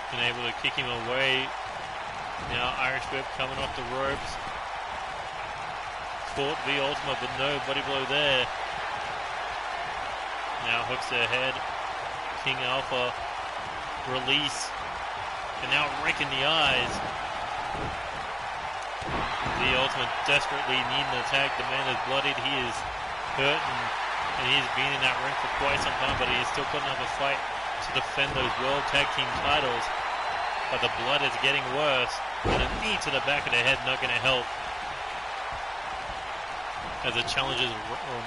And able to kick him away. Now Irish Whip coming off the ropes. Caught V Ultima, but no body blow there. Now hooks their head. King Alpha release. And now raking the eyes. V Ultima desperately needing an attack. The man is bloodied. He is hurt and he's been in that ring for quite some time, but he is still putting up a fight to defend those World Tag Team titles. But the blood is getting worse. And a knee to the back of the head not going to help. As the challengers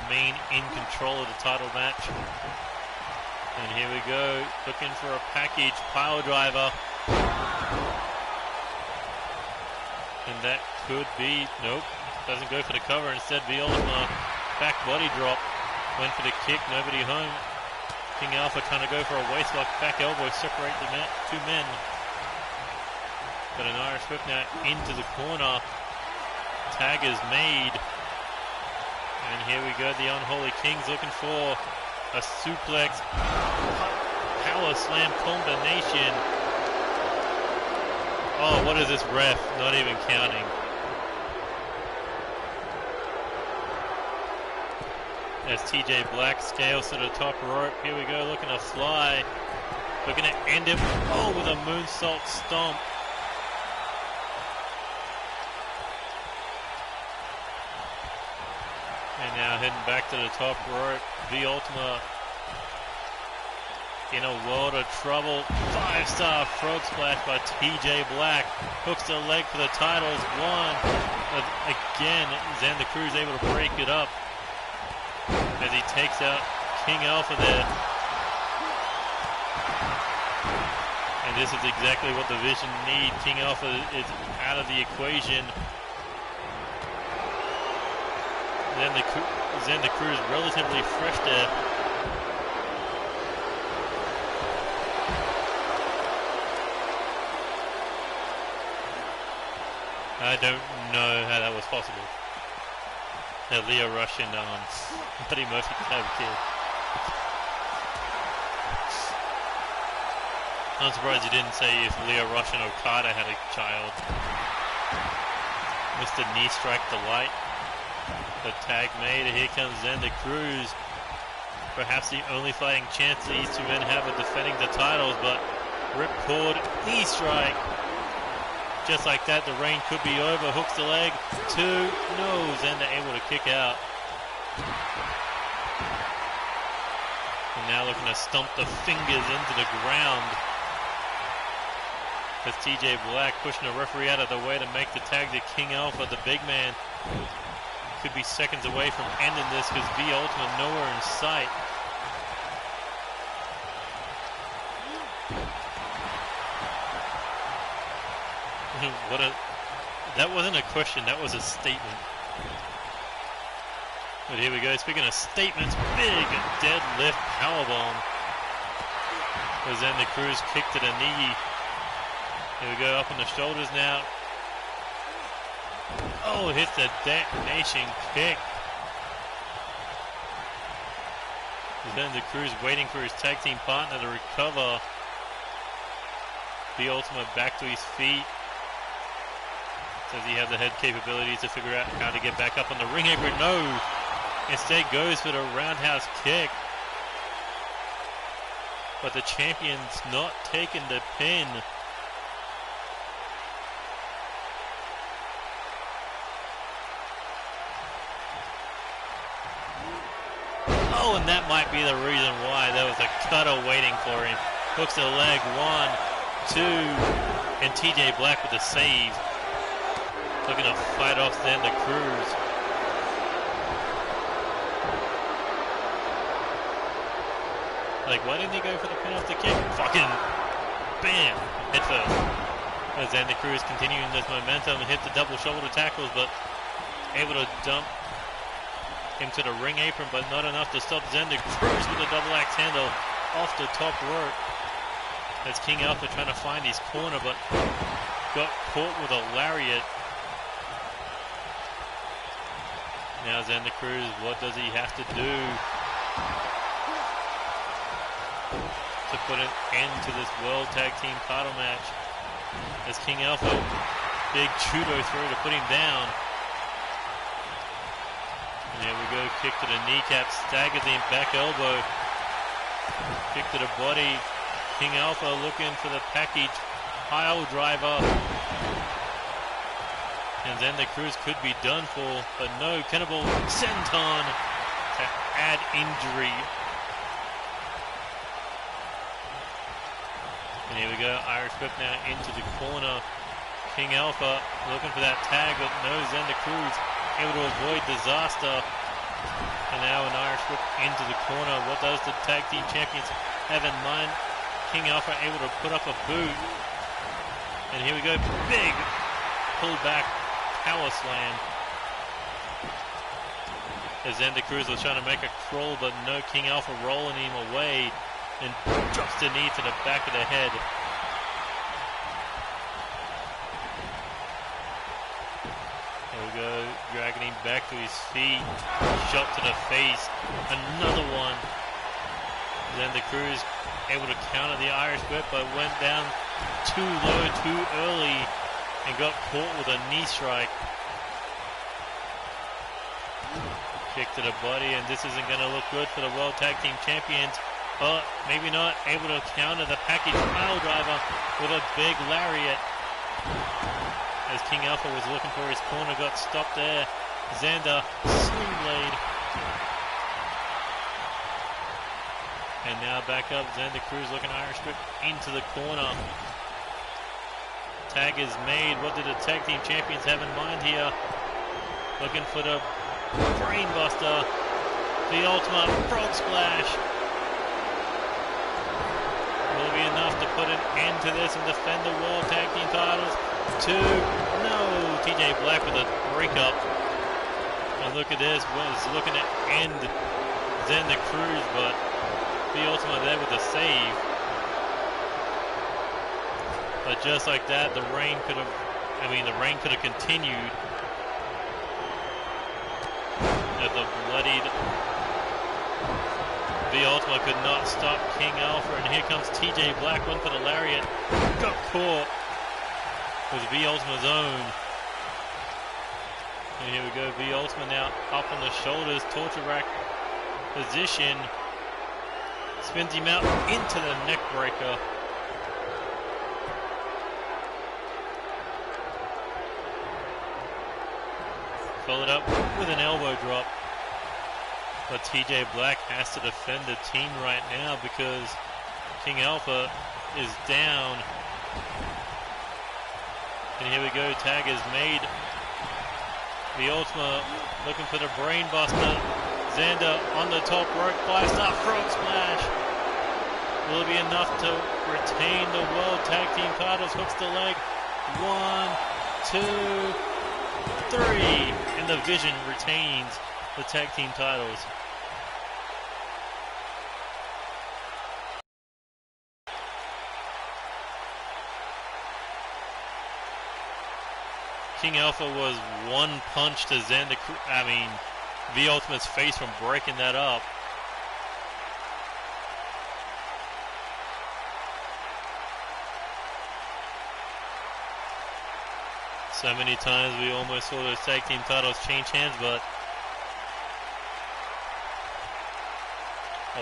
remain in control of the title match. And here we go. Looking for a package pile driver. And that could be, nope, doesn't go for the cover. Instead, V Ultima back body drop. Went for the kick, nobody home. King Alpha trying to go for a waist lock, back elbow, separate the two men. But an Irish Whip now into the corner. Tag is made. And here we go, the Unholy Kings looking for a suplex. Power slam combination. Oh, what is this ref? Not even counting. As TJ Black scales to the top rope. Here we go, looking to fly. Looking to end it. Oh, with a moonsault stomp. And now heading back to the top rope. V Ultima in a world of trouble. 5-star frog splash by TJ Black. Hooks the leg for the titles. One. But again, Xander Cruz able to break it up as he takes out King Alpha there. And this is exactly what the Vision need. King Alpha is out of the equation. Xander Cruz relatively fresh there. I don't know how that was possible. That Leo Rush and Buddy Murphy could have a kid. I'm surprised you didn't say if Leo Rush and Okada had a child. Mr. Knee Strike Delight. The tag made. Here comes Xander Cruz. Perhaps the only fighting chance these two men have of defending the titles, but ripcord knee strike. Just like that, the reign could be over. Hooks the leg. Two. No. Xander able to kick out. And now looking to stomp the fingers into the ground. As TJ Black pushing the referee out of the way to make the tag to King Alpha, the big man. Could be seconds away from ending this because V Ultima nowhere in sight. That wasn't a question, that was a statement. But here we go, speaking of statements, big deadlift powerbomb. As then the Cruz kick to the knee. Here we go, up on the shoulders now. Oh, hits the detonation kick. Then the Cruz waiting for his tag team partner to recover. The Ultima back to his feet. Does he have the head capabilities to figure out how to get back up on the ring apron? No. Instead goes for the roundhouse kick. but the champion's not taking the pin. Oh, and that might be the reason why. There was a cutter waiting for him. Hooks the leg, 1, 2, and TJ Black with the save. Looking to fight off then the Cruz. Like, why didn't he go for the penalty kick? Fucking bam! Head first. As Xander Cruz continuing this momentum and hit the double shoulder tackles, but able to dump into the ring apron, but not enough to stop Xander Cruz with a double axe handle off the top rope. As King Alpha trying to find his corner, but got caught with a lariat. Now Xander Cruz, what does he have to do to put an end to this World Tag Team title match? As King Alpha, big judo throw to put him down. And there we go, kick to the kneecap, staggers him, back elbow. Kick to the body. King Alpha looking for the package pile driver. And Xander Cruz could be done for, but no, Cannibal Senton to add injury. And here we go, Irish whip now into the corner. King Alpha looking for that tag, but no, Xander Cruz able to avoid disaster. And now an Irish whip into the corner. What does the tag team champions have in mind? King Alpha able to put up a boot. And here we go, big pull back power slam. As Xander Cruz was trying to make a crawl, but no, King Alpha rolling him away and drops the knee to the back of the head. There we go, dragging him back to his feet. Shot to the face. Another one. Xander Cruz able to counter the Irish whip, but went down too low, too early, and got caught with a knee strike. Kick to the body, and this isn't going to look good for the World Tag Team Champions, but maybe not. Able to counter the package pile driver with a big lariat. As King Alpha was looking for his corner, got stopped there. Xander, sling blade. And now back up, Xander Cruz looking Irish whip into the corner. Tag is made. What did the tag team champions have in mind here? Looking for the brainbuster. The ultimate frog splash. Will it be enough to put an end to this and defend the World Tag Team titles? 2, no, TJ Black with a breakup. And look at this, was looking to end Xander Cruz, but the ultimate there with a save. But just like that, the reign could have continued. As the bloodied The Ultima could not stop King Alpha, and here comes TJ Black, one for the lariat. Got caught with V Ultima's own. And here we go, V Ultima now up on the shoulders, torture rack position. Spins him out into the neck breaker. Followed up with an elbow drop. But TJ Black has to defend the team right now because King Alpha is down. And here we go, tag is made. The Ultima looking for the brain buster. Xander on the top rope, 5-star frog splash. Will it be enough to retain the World Tag Team titles? Hooks the leg. 1, 2, 3. And the Vision retains the tag team titles. King Alpha was one punch to V Ultimate's face from breaking that up. So many times we almost saw those tag team titles change hands, but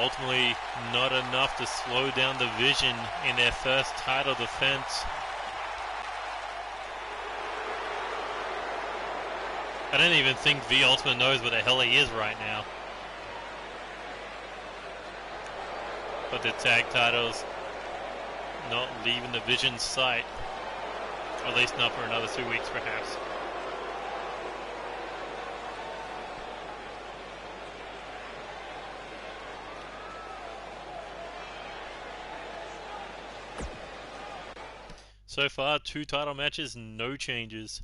ultimately not enough to slow down the Vision in their first title defense. I don't even think V Ultimate knows where the hell he is right now. But the tag titles not leaving the Vision's sight. At least not for another 2 weeks, perhaps. So far, 2 title matches, no changes.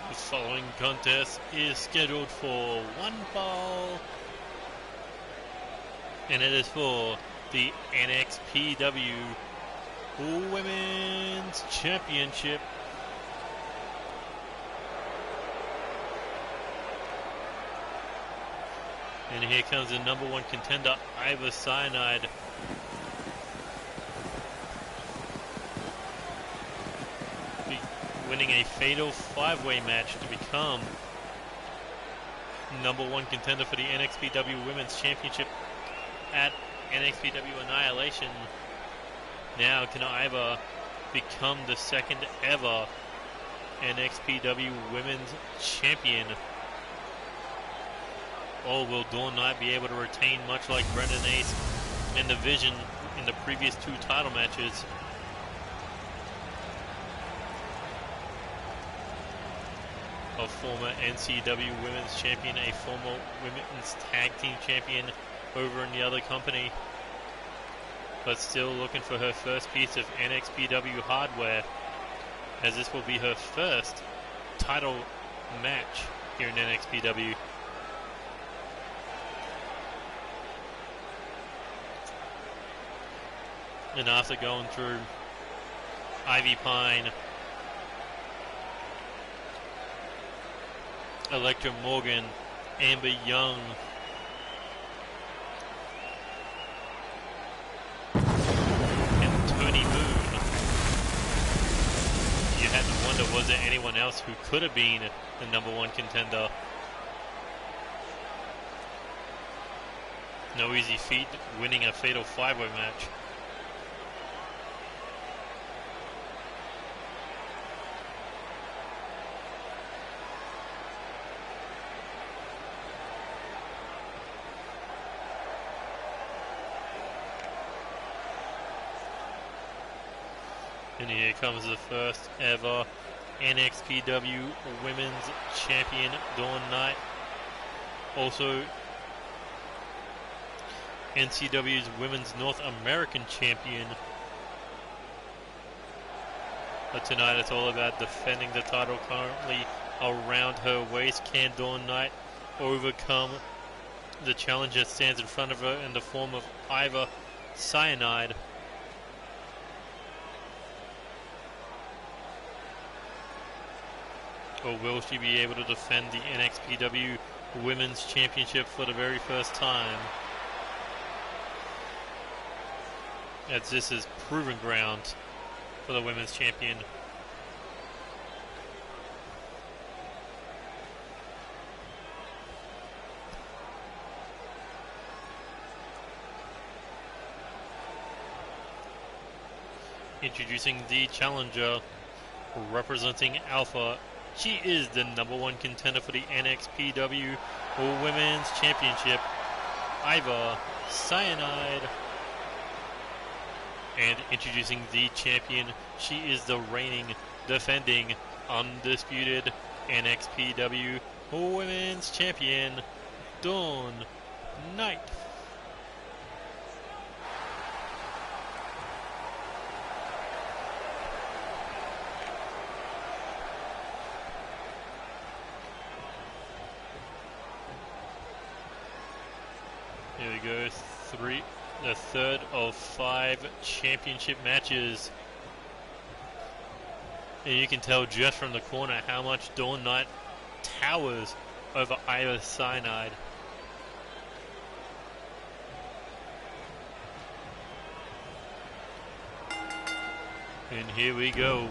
The following contest is scheduled for 1 fall, and it is for the NXPW Women's Championship. And here comes the #1 contender, Iva Cyanide. Winning a fatal 5-way match to become #1 contender for the NXPW Women's Championship at NXPW Annihilation. Now can Iva become the second ever NXPW Women's Champion? Or will Dawn Knight be able to retain, much like Brendan Ace and the Vision in the previous 2 title matches? A former NCW Women's Champion, a former Women's Tag Team Champion over in the other company, but still looking for her first piece of NXPW hardware, as this will be her first title match here in NXPW. And after going through Ivy Pine, Electra Morgan, Amber Young, and Tony Moon, you had to wonder, was there anyone else who could have been the #1 contender? No easy feat winning a fatal 5-way match. And here comes the first ever NXPW Women's Champion, Dawn Knight. Also NCW's Women's North American Champion. But tonight it's all about defending the title currently around her waist. Can Dawn Knight overcome the challenge that stands in front of her in the form of Iva Cyanide? Or will she be able to defend the NXPW Women's Championship for the very first time? as this is Proving Ground for the women's champion. Introducing the challenger, representing Alpha. She is the #1 contender for the NXPW Women's Championship, Iva Cyanide. And introducing the champion, she is the reigning, defending, undisputed NXPW Women's Champion, Dawn Knight. Here we go, the third of 5 championship matches. And you can tell just from the corner how much Dawn Knight towers over Iva Cyanide. And here we go.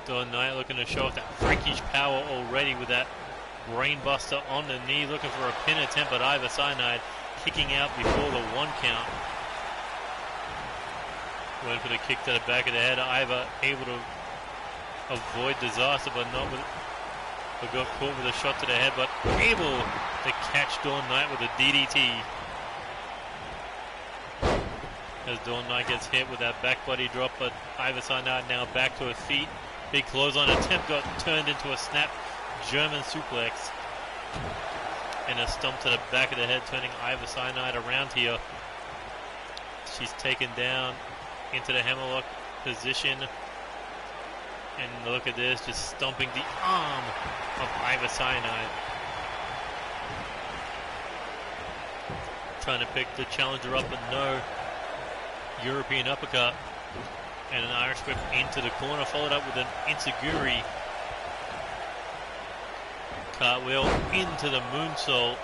Dawn Knight looking to show off that freakish power already with that brainbuster on the knee, looking for a pin attempt, but Iva Cyanide kicking out before the 1 count. Went for the kick to the back of the head. Iva able to avoid disaster, but not with. But got caught with a shot to the head, but able to catch Dawn Knight with a DDT. As Dawn Knight gets hit with that back body drop, but Iva Cyanide now back to her feet. Big clothesline attempt got turned into a snap German suplex. And a stomp to the back of the head, turning Iva Cyanide around here. She's taken down into the hammerlock position. And look at this, just stomping the arm of Iva Cyanide. Trying to pick the challenger up, but no. European uppercut. And an Irish whip into the corner, followed up with an enziguri. Cartwheel into the moonsault.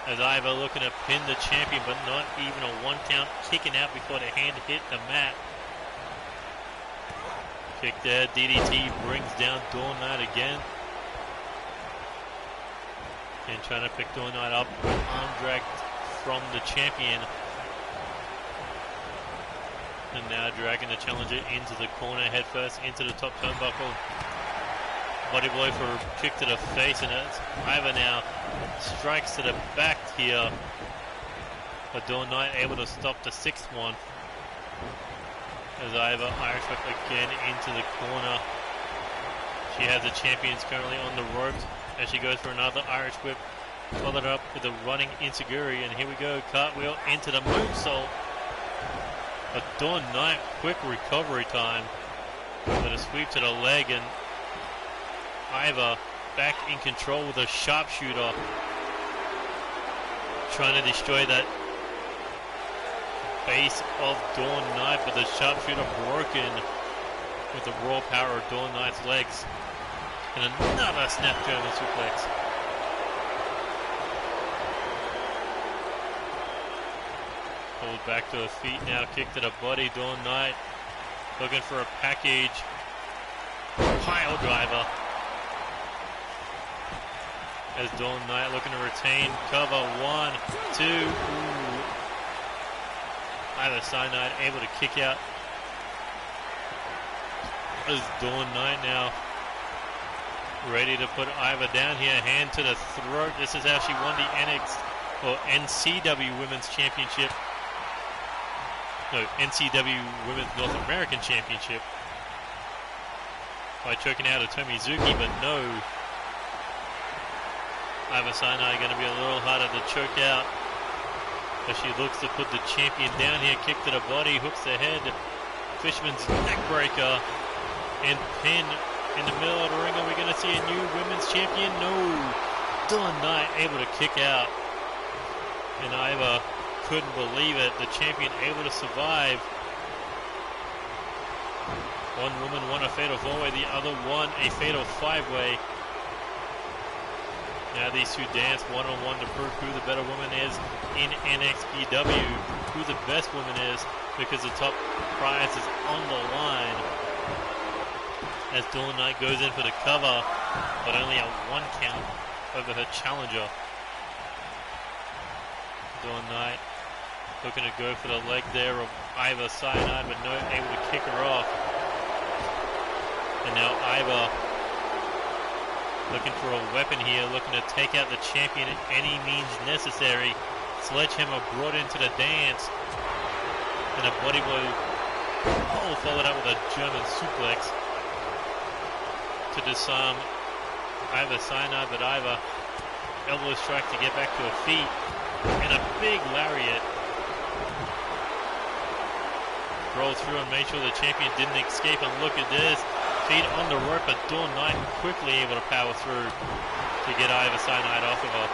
As Iva looking to pin the champion, but not even a 1 count, kicking out before the hand hit the mat. Kick there, DDT brings down Dawn Knight again. And trying to pick Dawn Knight up, arm dragged from the champion. And now dragging the challenger into the corner, head first into the top turnbuckle. Body blow for a kick to the face, and it's Iva now strikes to the back here. But Dawn Knight able to stop the 6th one. As Iva Irish whip again into the corner. She has the champions currently on the ropes as she goes for another Irish whip. Followed up with a running enziguri, and here we go, cartwheel into the moonsault. But Dawn Knight, quick recovery time. But a sweep to the leg, and Iva back in control with a sharpshooter. Trying to destroy that base of Dawn Knight, but the sharpshooter broken with the raw power of Dawn Knight's legs. And another snap German suplex. Pulled back to her feet now, kick to the body. Dawn Knight looking for a package. Pile driver. As Dawn Knight looking to retain cover. 1, 2. Ooh. Iva Cyanide able to kick out. As Dawn Knight now ready to put Iva down here. Hand to the throat. This is how she won the NCW Women's Championship. No, NCW Women's North American Championship. By choking out a Tomizuki, but no. Iva Cyanide going to be a little harder to choke out. As she looks to put the champion down here, kick to the body, hooks the head, Fisherman's neckbreaker, and pin in the middle of the ring. Are we going to see a new women's champion? No. Dawn Knight able to kick out. And Iva couldn't believe it. The champion able to survive. One woman won a fatal 4-way, the other won a fatal 5-way. Now these two dance one-on-one to prove who the better woman is in NXPW, who the best woman is, because the top prize is on the line. As Dawn Knight goes in for the cover, but only a 1 count over her challenger. Dawn Knight looking to go for the leg there of Iva Cyanide, but not able to kick her off. And now Iva looking for a weapon here, looking to take out the champion at any means necessary. Sledgehammer brought into the dance, and a body blow, followed up with a German suplex to disarm Iva Cyanide, but Iva elbow strike to get back to her feet, and a big lariat. Roll through and made sure the champion didn't escape, and look at this. Feet on the rope, but Dawn Knight quickly able to power through to get Iva Cyanide off of her.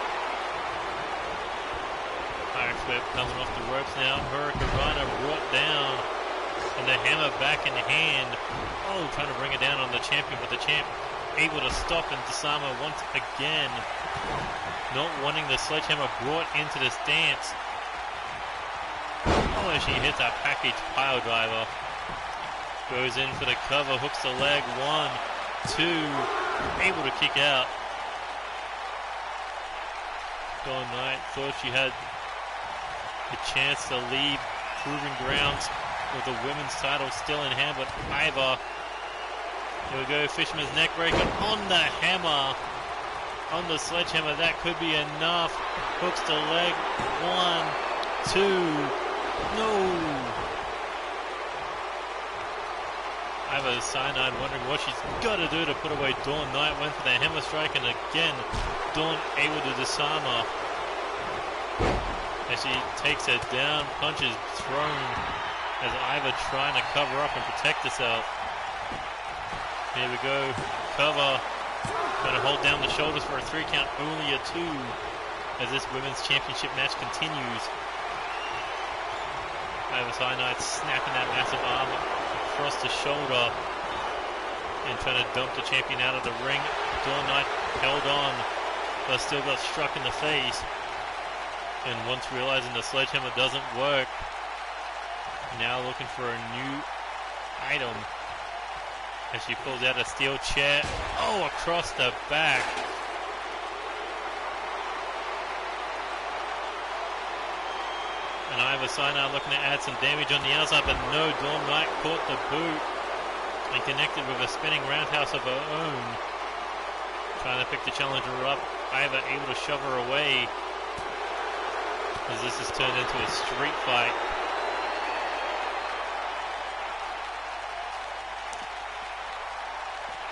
Irish Whip coming off the ropes now. Hurricanrana brought down, and the hammer back in hand. Trying to bring it down on the champion, but the champ able to stop and disarm her once again. Not wanting the sledgehammer brought into this dance. As she hits a package pile driver. Goes in for the cover, hooks the leg, 1, 2, able to kick out. Dawn Knight thought she had a chance to leave Proving Grounds with the women's title still in hand, but Iva, here we go, Fisherman's neck breaker on the hammer, on the sledgehammer, that could be enough. Hooks the leg, 1, 2, no! Iva Cyanide wondering what she's got to do to put away Dawn Knight. Went for the hammer strike, and again, Dawn able to disarm her. As she takes her down, punches thrown, as Iva trying to cover up and protect herself. Here we go, cover. Going to hold down the shoulders for a 3 count, only a 2, as this women's championship match continues. Iva Cyanide snapping that massive arm across the shoulder and trying to dump the champion out of the ring. Dawn Knight held on, but still got struck in the face. And once realizing the sledgehammer doesn't work, now looking for a new item. As she pulls out a steel chair, across the back. And Iva Cyanide looking to add some damage on the outside, but no, Dawn Knight caught the boot and connected with a spinning roundhouse of her own. Trying to pick the challenger up. Iva able to shove her away, as this has turned into a street fight.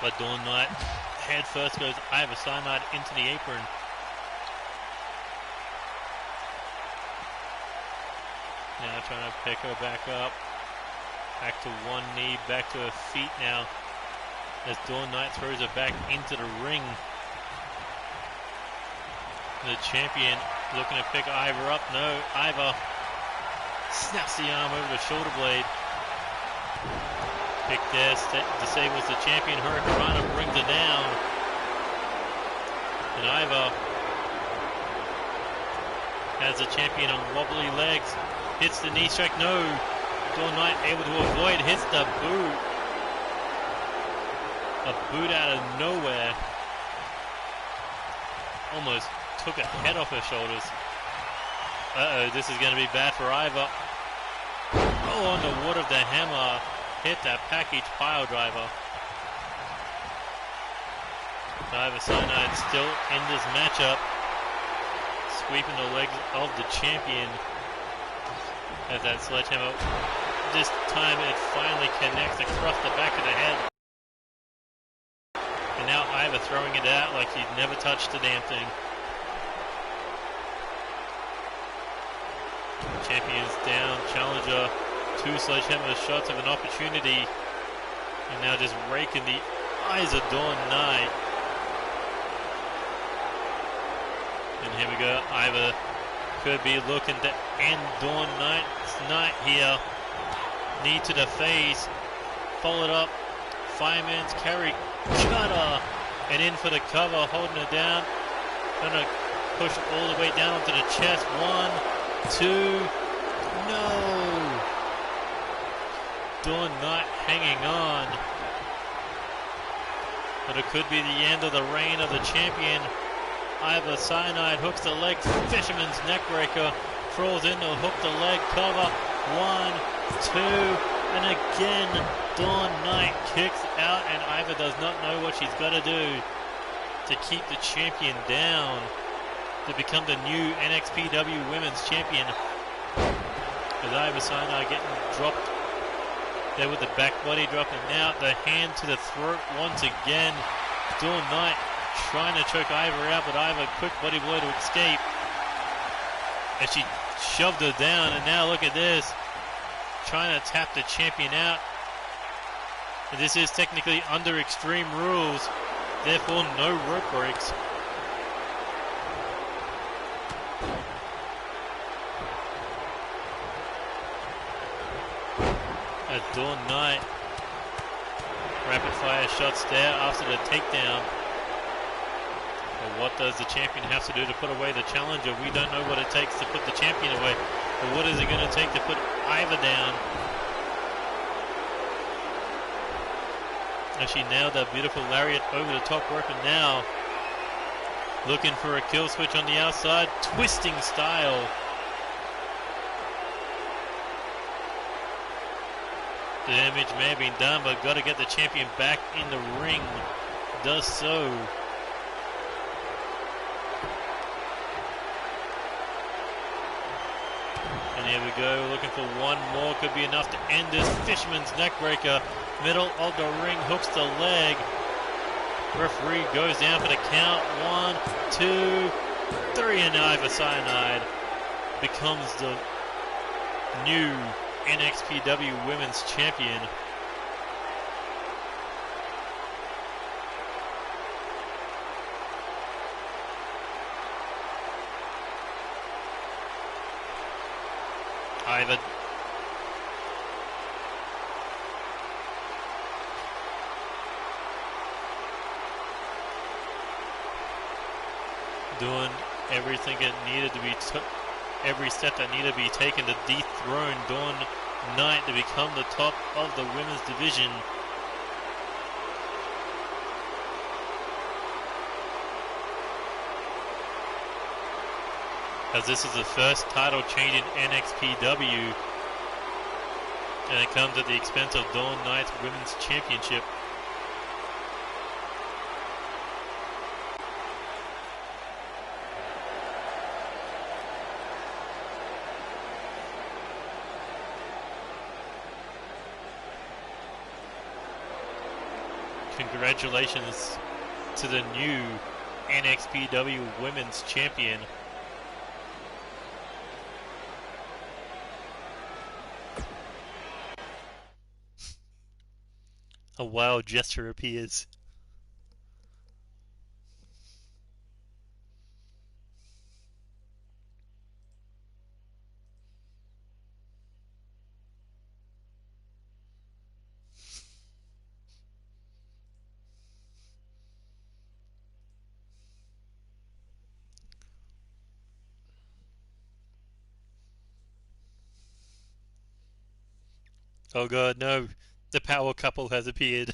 But Dawn Knight head first goes Iva Cyanide into the apron. Now trying to pick her back up. Back to one knee, back to her feet now. As Dawn Knight throws her back into the ring. The champion looking to pick Iva up. No, Iva snaps the arm over the shoulder blade. Pick there, disables the champion. Hurricanrana brings her down. And Iva has the champion on wobbly legs. Hits the knee strike, no. Dawn Knight able to avoid, hits the boot. A boot out of nowhere. Almost took her head off her shoulders. This is going to be bad for Iva. On the wood of the hammer. Hit that package pile driver. Iva Cyanide still in this matchup. Sweeping the legs of the champion. As that sledgehammer, this time it finally connects across the back of the head. And now Iva throwing it out like she'd never touched the damn thing. Champion's down, challenger, 2 sledgehammer shots of an opportunity. And now just raking the eyes of Dawn Knight. And here we go, Iva could be looking to end Dawn Knight's night here. Knee to the face, followed up, fireman's carry, cutter, and in for the cover, holding it down. Gonna push all the way down onto the chest. 1, 2. No. Dawn Knight hanging on. But it could be the end of the reign of the champion. Iva Cyanide hooks the leg, Fisherman's neckbreaker, crawls in to hook the leg cover. 1, 2, and again Dawn Knight kicks out, and Iva does not know what she's got to do to keep the champion down, to become the new NXPW Women's Champion. With Iva Cyanide getting dropped there with the back body drop, and now the hand to the throat once again. Dawn Knight trying to choke Iva out, but Iva quick body blow to escape as she shoved her down. And now look at this, trying to tap the champion out. And this is technically under Extreme Rules, therefore no rope breaks. As Dawn Knight rapid fire shots there after the takedown. Well, what does the champion have to do to put away the challenger? We don't know what it takes to put the champion away, but what is it going to take to put Iva down? As she nailed that beautiful lariat over the top rope, and now looking for a kill switch on the outside, twisting style. The damage may have been done, but got to get the champion back in the ring. Does so. And here we go, looking for one more. Could be enough to end this. Fisherman's neckbreaker. Middle of the ring, hooks the leg. Referee goes down for the count. 1, 2, 3, and Iva Cyanide becomes the new NXPW Women's Champion. Iva doing everything it needed to be every step that needed to be taken to dethrone Dawn Knight to become the top of the women's division. As this is the first title change in NXPW, and it comes at the expense of Dawn Knight's Women's Championship. Congratulations to the new NXPW Women's Champion. A wild gesture appears. Oh god, no. The power couple has appeared.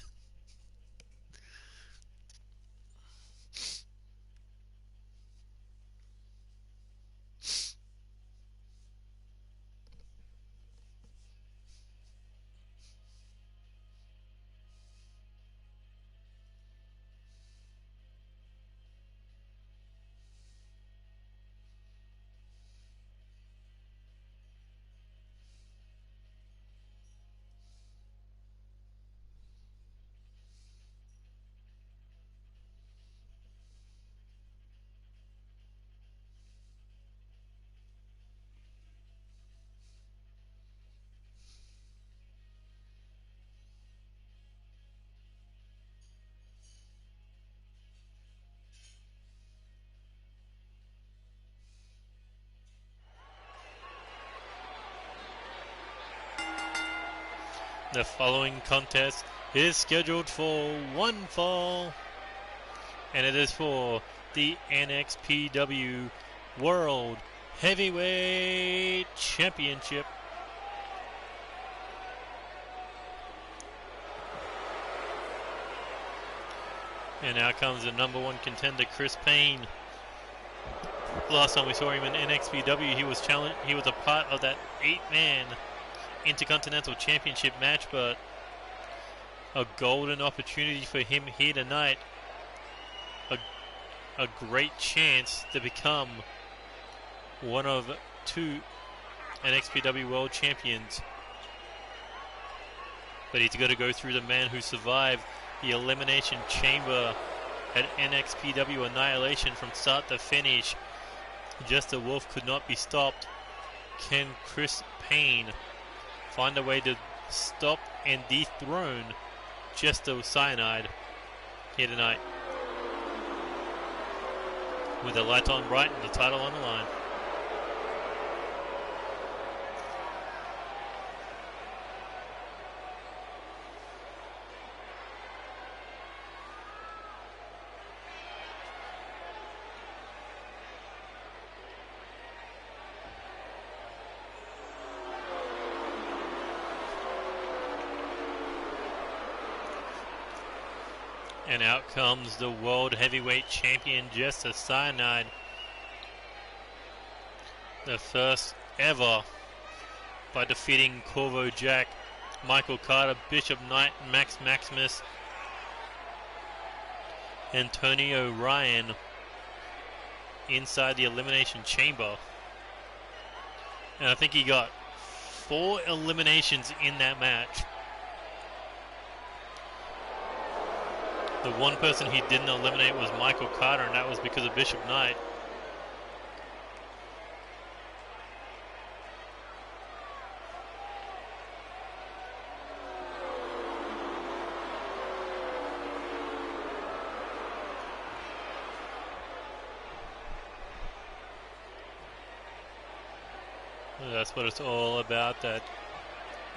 The following contest is scheduled for one fall, and it is for the NXPW World Heavyweight Championship. And out comes the #1 contender, Chris Payne. Last time we saw him in NXPW, he was a part of that 8-man Intercontinental Championship match, but a golden opportunity for him here tonight. A great chance to become one of 2 NXPW World Champions. But he's got to go through the man who survived the Elimination Chamber at NXPW Annihilation from start to finish. Just the Wolf could not be stopped. Can Chris Payne find a way to stop and dethrone Just the Cyanide here tonight? With the lights on bright and the title on the line. And out comes the World Heavyweight Champion, Just the Cyanide. The first ever by defeating Corvo Jack, Michael Carter, Bishop Knight, Max Maximus, Antonio Ryan inside the Elimination Chamber. And I think he got 4 eliminations in that match. The one person he didn't eliminate was Michael Carter, and that was because of Bishop Knight. That's what it's all about, that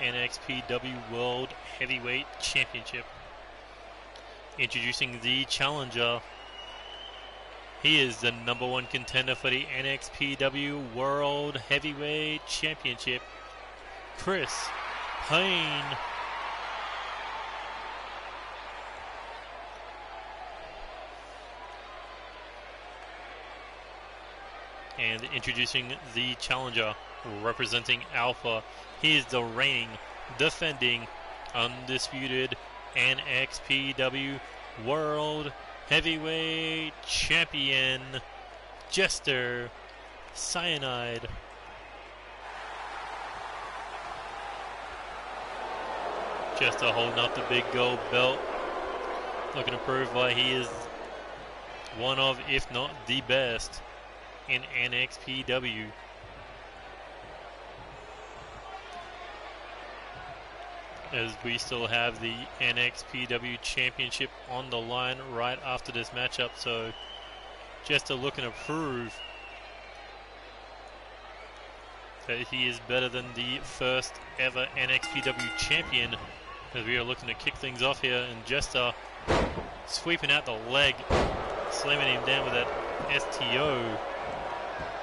NXPW World Heavyweight Championship. Introducing the challenger. He is the #1 contender for the NXPW World Heavyweight Championship, Chris Payne. And introducing the challenger, representing Alpha. He is the reigning, defending, undisputed NXPW World Heavyweight Champion, Jester Cyanide. Jester holding up the big gold belt, looking to prove why he is one of, if not the best, in NXPW. As we still have the NXPW Championship on the line right after this matchup, so Jester looking to prove that he is better than the first ever NXPW Champion, as we are looking to kick things off here, and Jester sweeping out the leg, slamming him down with that STO,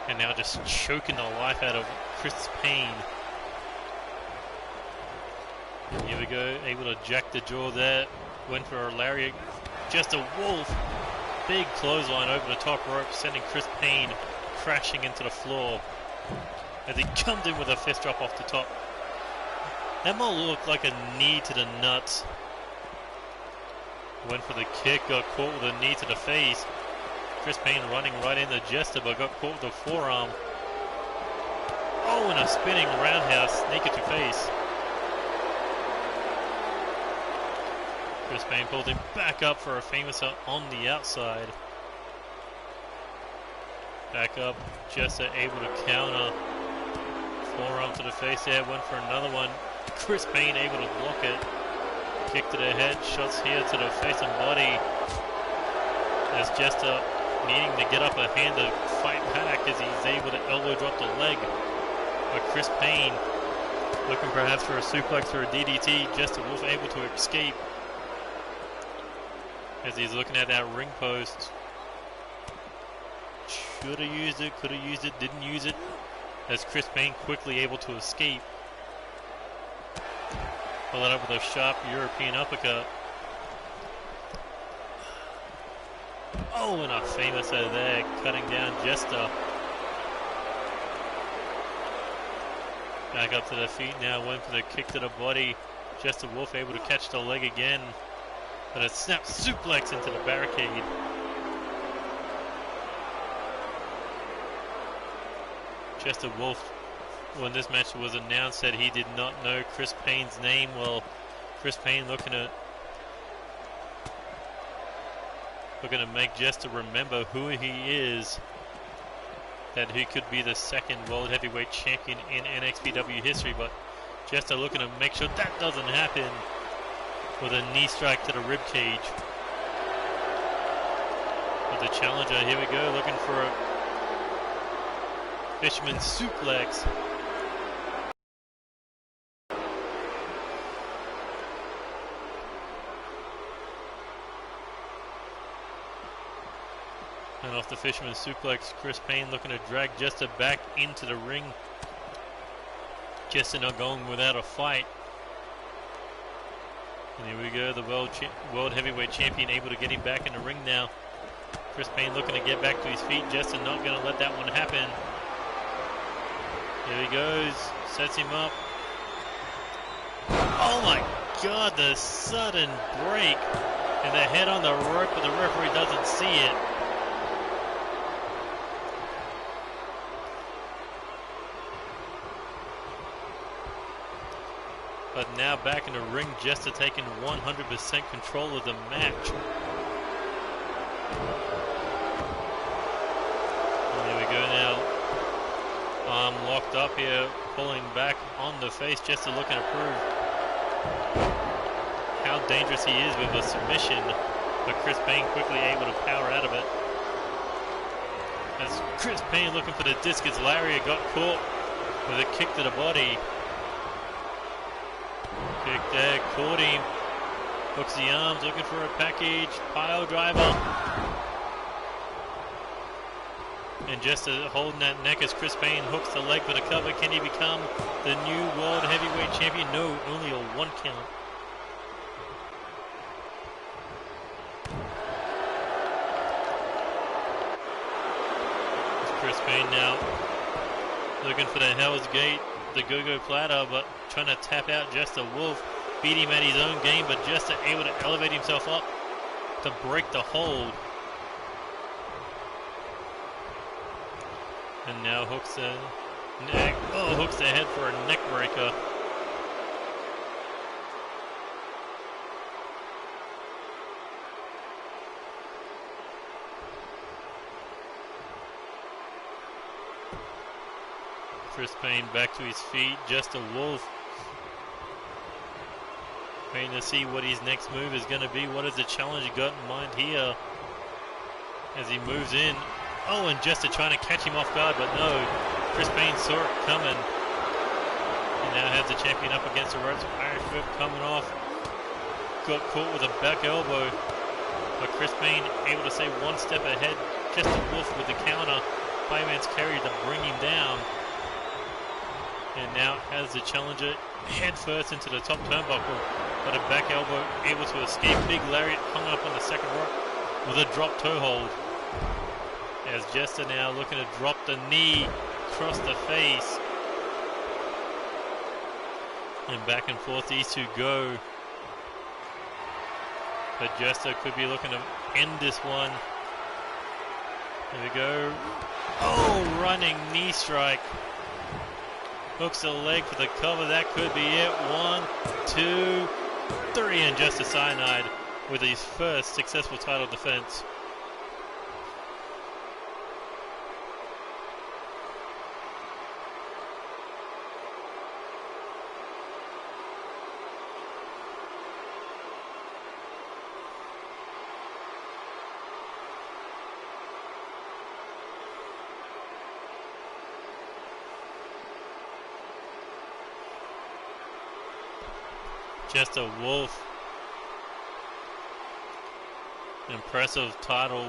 and now just choking the life out of Chris Payne. Here we go, able to jack the jaw there. Went for a lariat. Just a Wolf. Big clothesline over the top rope, sending Chris Payne crashing into the floor as he comes in with a fist drop off the top. That might look like a knee to the nuts. Went for the kick, got caught with a knee to the face. Chris Payne running right into Jester, but got caught with a forearm. Oh, and a spinning roundhouse, sneaker to face. Chris Payne pulled him back up for a famous on the outside. Back up, Jester able to counter. Forearm to the face there, went for another one. Chris Payne able to block it. Kick to the head, shots here to the face and body. As Jester needing to get up a hand to fight back as he's able to elbow drop the leg. But Chris Payne looking perhaps for a suplex or a DDT. Jester Wolf able to escape as he's looking at that ring post. Should have used it, could have used it, didn't use it. As Chris Payne quickly able to escape. Followed up with a sharp European uppercut. Oh, and a famous over there, cutting down Jester. Back up to the feet now, went for the kick to the body. Jester Wolf able to catch the leg again. But a snap suplex into the barricade. Jester Wolf, when this match was announced, said he did not know Chris Payne's name. Well, Chris Payne looking to make Jester remember who he is. That he could be the second World Heavyweight Champion in NXPW history, but Jester looking to make sure that doesn't happen with a knee strike to the rib cage. But the challenger, here we go, looking for a fisherman suplex. And off the fisherman suplex, Chris Payne looking to drag Jester back into the ring. Jester not going without a fight. And here we go, the World Heavyweight Champion able to get him back in the ring now. Chris Payne looking to get back to his feet. Jester not going to let that one happen. Here he goes, sets him up. Oh my God, the sudden break. And the head on the rope, but the referee doesn't see it. But now back in the ring, Jester taking 100% control of the match. And there we go now. Arm locked up here, pulling back on the face. Jester looking to prove how dangerous he is with a submission. But Chris Payne quickly able to power out of it. As Chris Payne looking for the discus lariat, got caught with a kick to the body. Kick there, caught him. Hooks the arms, looking for a package. Pile driver. And just holding that neck as Chris Payne hooks the leg for the cover. Can he become the new World Heavyweight Champion? No, only a 1 count. It's Chris Payne now looking for the Hell's Gate, the go-go platter, but trying to tap out Jester Wolf. Beat him at his own game, but Jester able to elevate himself up to break the hold. And now hooks the neck. Oh, hooks the head for a neck breaker. Chris Payne back to his feet. Jester Wolf waiting to see what his next move is going to be. What has the challenger got in mind here as he moves in? Oh, and Jester trying to catch him off guard, but no. Chris Payne saw it coming. And now has the champion up against the ropes. Irish whip coming off. Got caught with a back elbow. But Chris Payne able to stay one step ahead. Jester Wolf with the counter. Fireman's carry to bring him down. And now has the challenger head first into the top turnbuckle. But a back elbow able to escape. Big lariat hung up on the second rope with a drop toe hold. As Jester now looking to drop the knee across the face. And back and forth these two go. But Jester could be looking to end this one. There we go. Oh, running knee strike. Hooks the leg for the cover. That could be it. 1, 2, 3. And Jester Cyanide with his first successful title defense. Jester Wolf, impressive title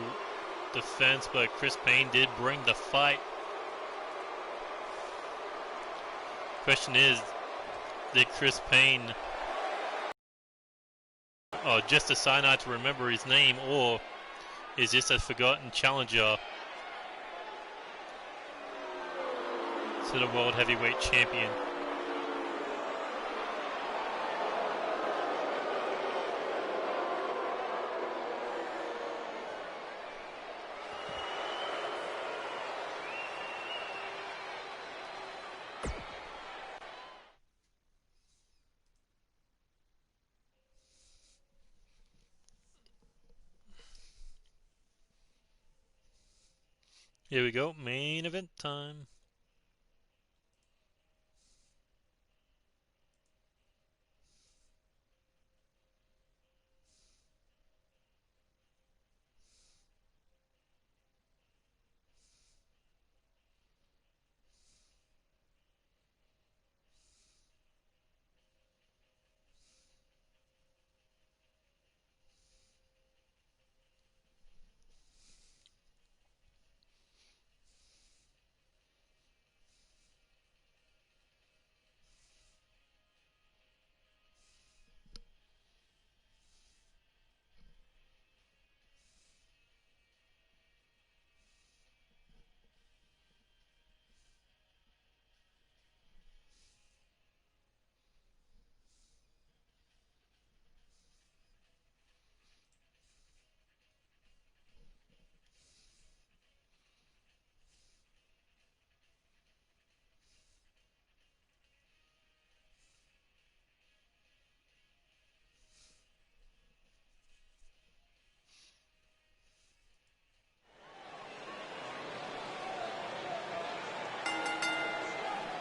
defense, but Chris Payne did bring the fight. Question is, did Chris Payne just decide not to remember his name, or is this a forgotten challenger to the World Heavyweight Champion? Here we go, main event time.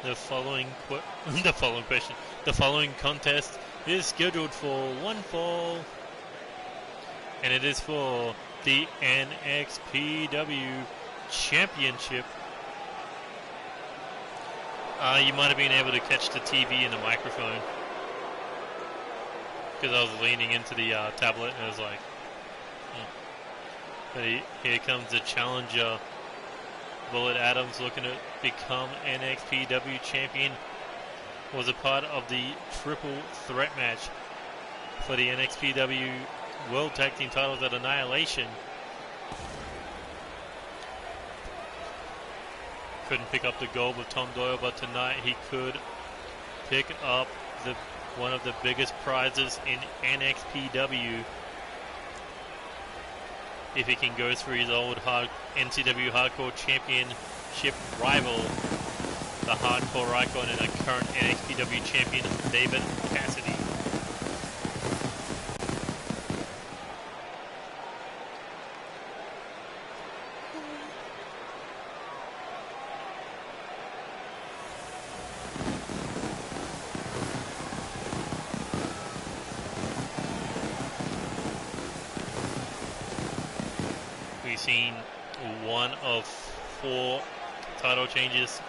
The following contest is scheduled for one fall, and it is for the NXPW Championship. You might have been able to catch the TV and the microphone because I was leaning into the tablet, and I was like, But here comes the challenger. Bullet Adams looking to become NXPW champion. Was a part of the triple threat match for the NXPW World Tag Team titles at Annihilation. Couldn't pick up the gold with Tom Doyle, but tonight he could pick up one of the biggest prizes in NXPW if he can go through his old NCW Hardcore Championship rival, the Hardcore Icon and the current NXPW Champion, David Cassidy. We've seen one of 4 title changes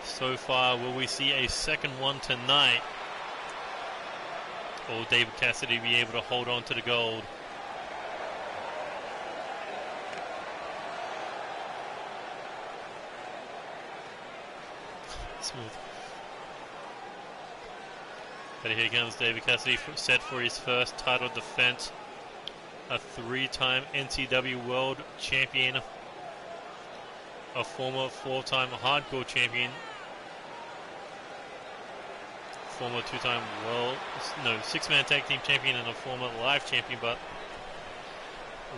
so far. Will we see a second one tonight? Or will David Cassidy be able to hold on to the gold? Smooth. But here comes David Cassidy, set for his first title defense. A 3-time NCW World Champion, a former 4-time Hardcore Champion, former 2-time 6-man Tag Team Champion, and a former Live Champion, but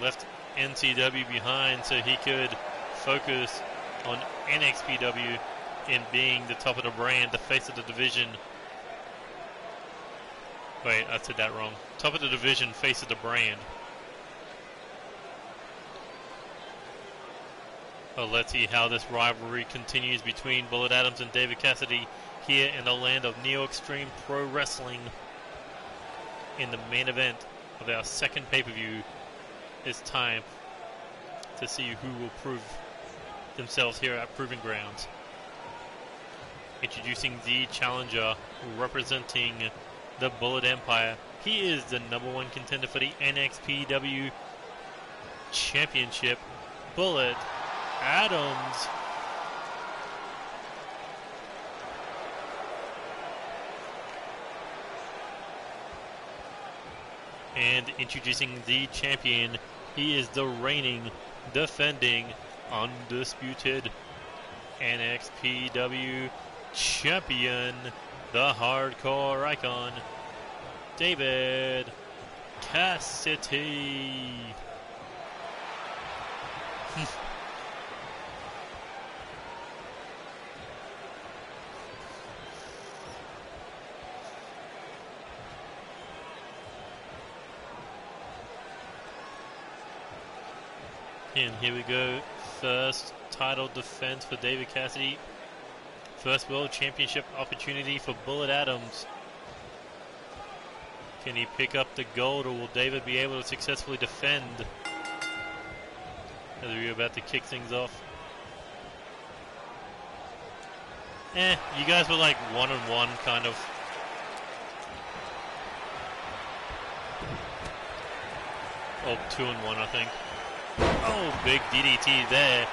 left NCW behind so he could focus on NXPW in being the top of the brand, the face of the division. Wait, I said that wrong. Top of the division, face of the brand. Well, let's see how this rivalry continues between Bullet Adams and David Cassidy here in the land of Neo Extreme Pro Wrestling. In the main event of our second pay-per-view, it's time to see who will prove themselves here at Proving Grounds. Introducing the challenger representing the Bullet Empire. He is the #1 contender for the NXPW Championship, Bullet Adams. And introducing the champion, he is the reigning, defending, undisputed NXPW champion, the hardcore icon, David Cassidy. And here we go, first title defense for David Cassidy. First World Championship opportunity for Bullet Adams. Can he pick up the gold, or will David be able to successfully defend? As we're about to kick things off. You guys were like 1-1 kind of. Oh, 2-1 I think. Oh, big DDT there.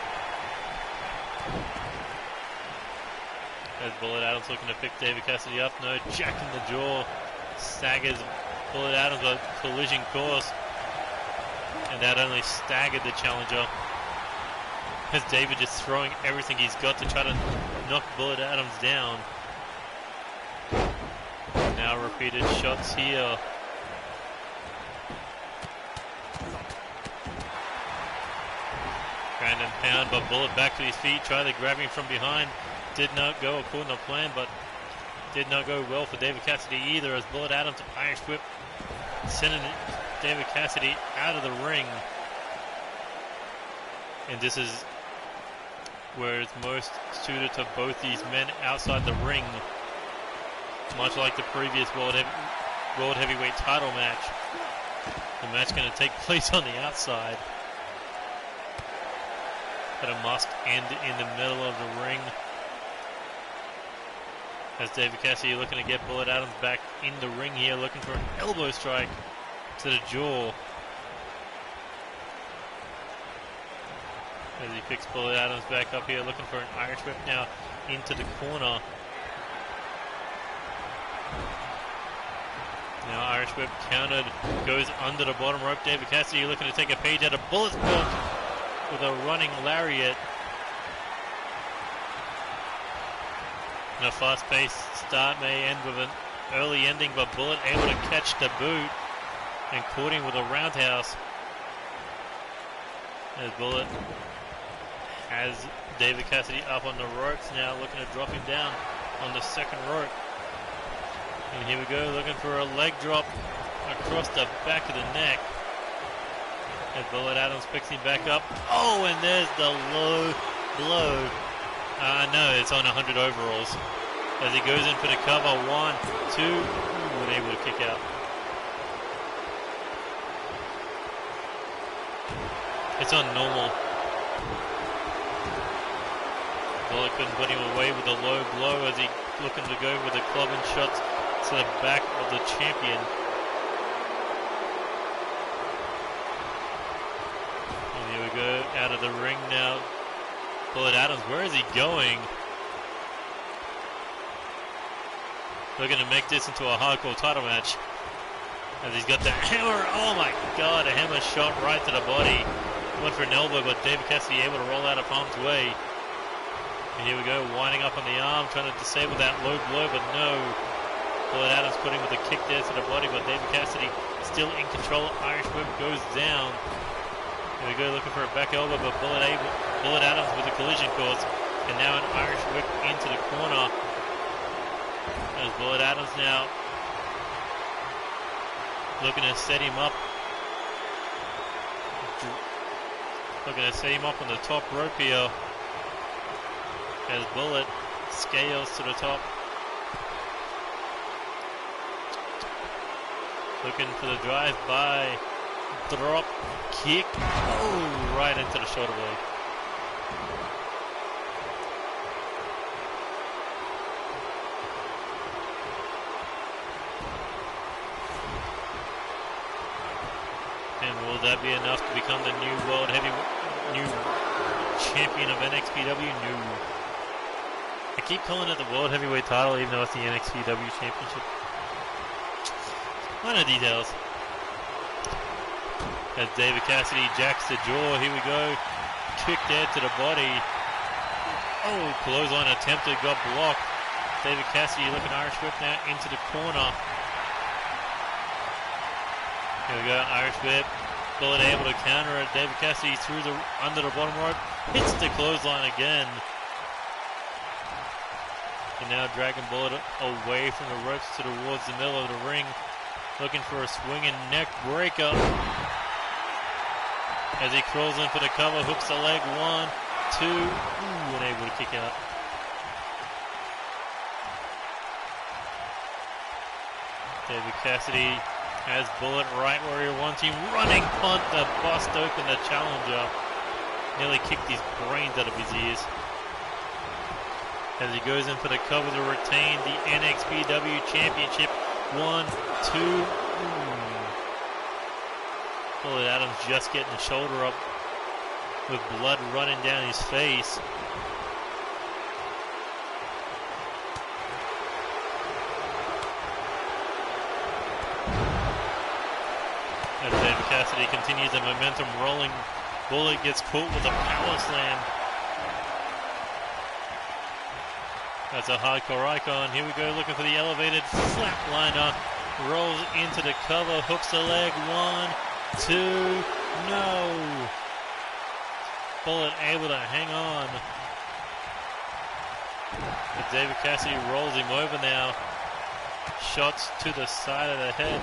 As Bullet Adams looking to pick David Cassidy up. No, jack in the jaw. Staggers Bullet Adams a collision course. And that only staggered the challenger. As David just throwing everything he's got to try to knock Bullet Adams down. Now repeated shots here. Ground and pound, but Bullet back to his feet. Tried to grab him from behind. Did not go according to plan, but did not go well for David Cassidy either, as Bullet Adams Irish whip sending David Cassidy out of the ring. And this is where it's most suited to both these men outside the ring, much like the previous World Heavyweight title match. The match going to take place on the outside, but it must end in the middle of the ring. As David Cassidy looking to get Bullet Adams back in the ring here, looking for an elbow strike to the jaw. As he picks Bullet Adams back up here, looking for an Irish whip now into the corner. Now Irish whip countered, goes under the bottom rope. David Cassidy looking to take a page out of Bullet's book with a running lariat. And a fast-paced start may end with an early ending, but Bullet able to catch the boot and caught him with a roundhouse. As Bullet has David Cassidy up on the ropes now, looking to drop him down on the second rope. And here we go, looking for a leg drop across the back of the neck. As Bullet Adams picks him back up. Oh, and there's the low blow. No, it's on 100 overalls. As he goes in for the cover, 1, 2, and able to kick out. It's on normal. Bullet couldn't put him away with a low blow as he looking to go with the clubbing shots to the back of the champion. And here we go, out of the ring now. Bullet Adams, where is he going? Looking to make this into a hardcore title match. As he's got the hammer, oh my god, a hammer shot right to the body. Went for an elbow, but David Cassidy able to roll out of harm's way. And here we go, winding up on the arm, trying to disable that low blow, but no. Bullet Adams putting with a kick there to the body, but David Cassidy still in control. Irish whip goes down. Here we go, looking for a back elbow, but Bullet Adams with a collision course, and now an Irish whip into the corner. As Bullet Adams now looking to set him up. Looking to set him up on the top rope here. As Bullet scales to the top. Looking for the drive-by. Drop kick. Oh, right into the shoulder blade. And will that be enough to become the new new champion of NXPW? No. I keep calling it the World Heavyweight title, even though it's the NXPW Championship. Minor details. As David Cassidy jacks the jaw, here we go. Kick there to the body. Oh, clothesline attempted, got blocked. David Cassidy looking Irish whip now into the corner. Here we go, Irish whip. Bullet able to counter it. David Cassidy through under the bottom rope. Hits the clothesline again. And now Dragon Bullet away from the ropes towards the middle of the ring. Looking for a swinging neck breaker. As he crawls in for the cover, hooks the leg. 1, 2. Ooh, unable to kick out. David Cassidy has Bullet right where he wants him. Running punt to bust open the challenger. Nearly kicked his brains out of his ears. As he goes in for the cover to retain the NXPW Championship. 1, 2. Bullet Adams just getting the shoulder up with blood running down his face. As David Cassidy continues the momentum rolling, Bullet gets caught with a power slam. That's a hardcore icon. Here we go, looking for the elevated flatliner. Rolls into the cover, hooks the leg. 1, 2, no. Bullet able to hang on. But David Cassidy rolls him over now. Shots to the side of the head.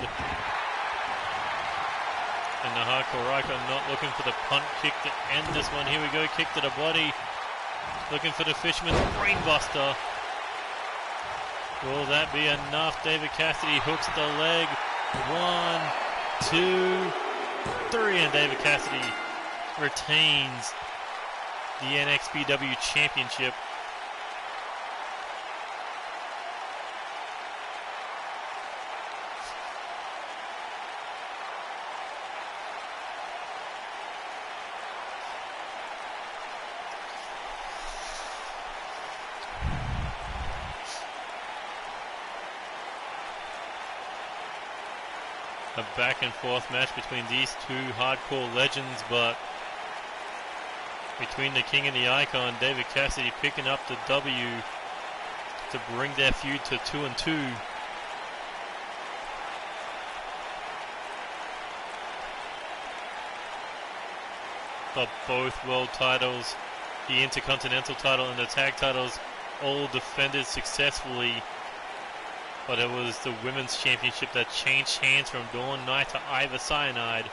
And the hardcore icon not looking for the punt kick to end this one. Here we go, kick to the body. Looking for the Fisherman's Brainbuster. Will that be enough? David Cassidy hooks the leg. 1, 2, 3. And David Cassidy retains the NXPW Championship. A back and forth match between these two hardcore legends, but between the King and the Icon, David Cassidy picking up the W to bring their feud to 2-2. But both world titles, the Intercontinental title and the tag titles, all defended successfully. But it was the Women's Championship that changed hands from Dawn Knight to Iva Cyanide.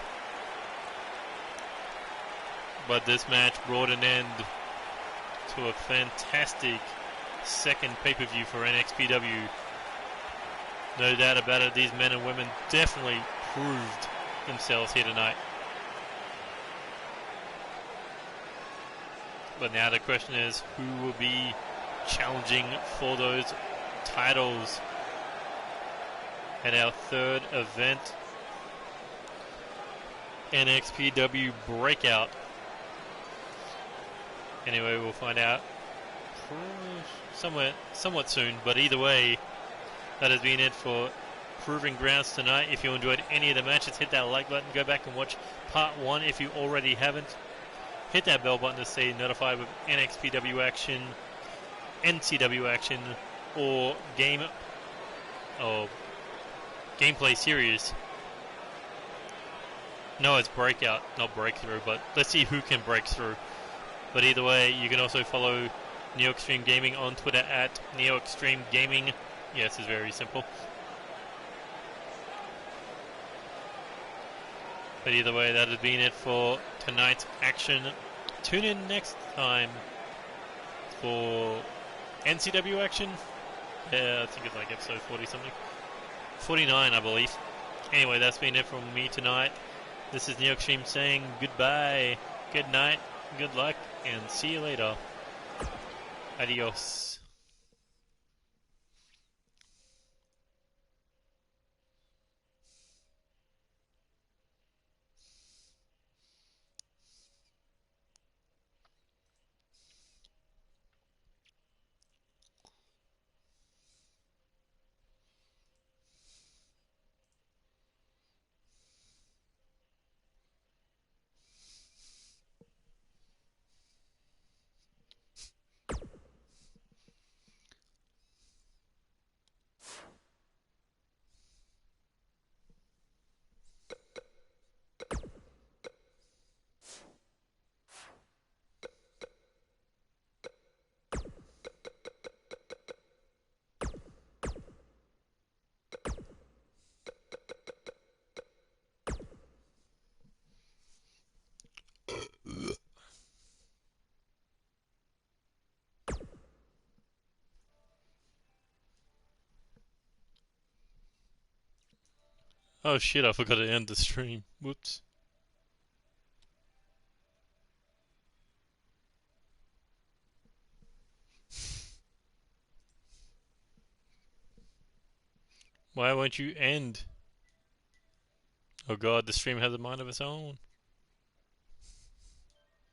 But this match brought an end to a fantastic second pay-per-view for NXPW. No doubt about it, these men and women definitely proved themselves here tonight. But now the question is, who will be challenging for those titles at our third event, NXPW Breakout. Anyway, we'll find out somewhat soon, but either way, that has been it for Proving Grounds tonight. If you enjoyed any of the matches, hit that like button, go back and watch part 1 if you already haven't. Hit that bell button to stay notified with NXPW action, NCW action, or gameplay series. No, it's Breakout, not Breakthrough, but let's see who can break through. But either way, you can also follow Neo Extreme Gaming on Twitter at Neo Extreme Gaming. Yes, it's very simple. But either way, that has been it for tonight's action. Tune in next time for NCW action. Yeah, I think it's like episode 40 something. 49, I believe. Anyway, that's been it from me tonight. This is Neo Extreme saying goodbye, good night, good luck, and see you later. Adios. Oh shit, I forgot to end the stream. Whoops. Why won't you end? Oh god, the stream has a mind of its own.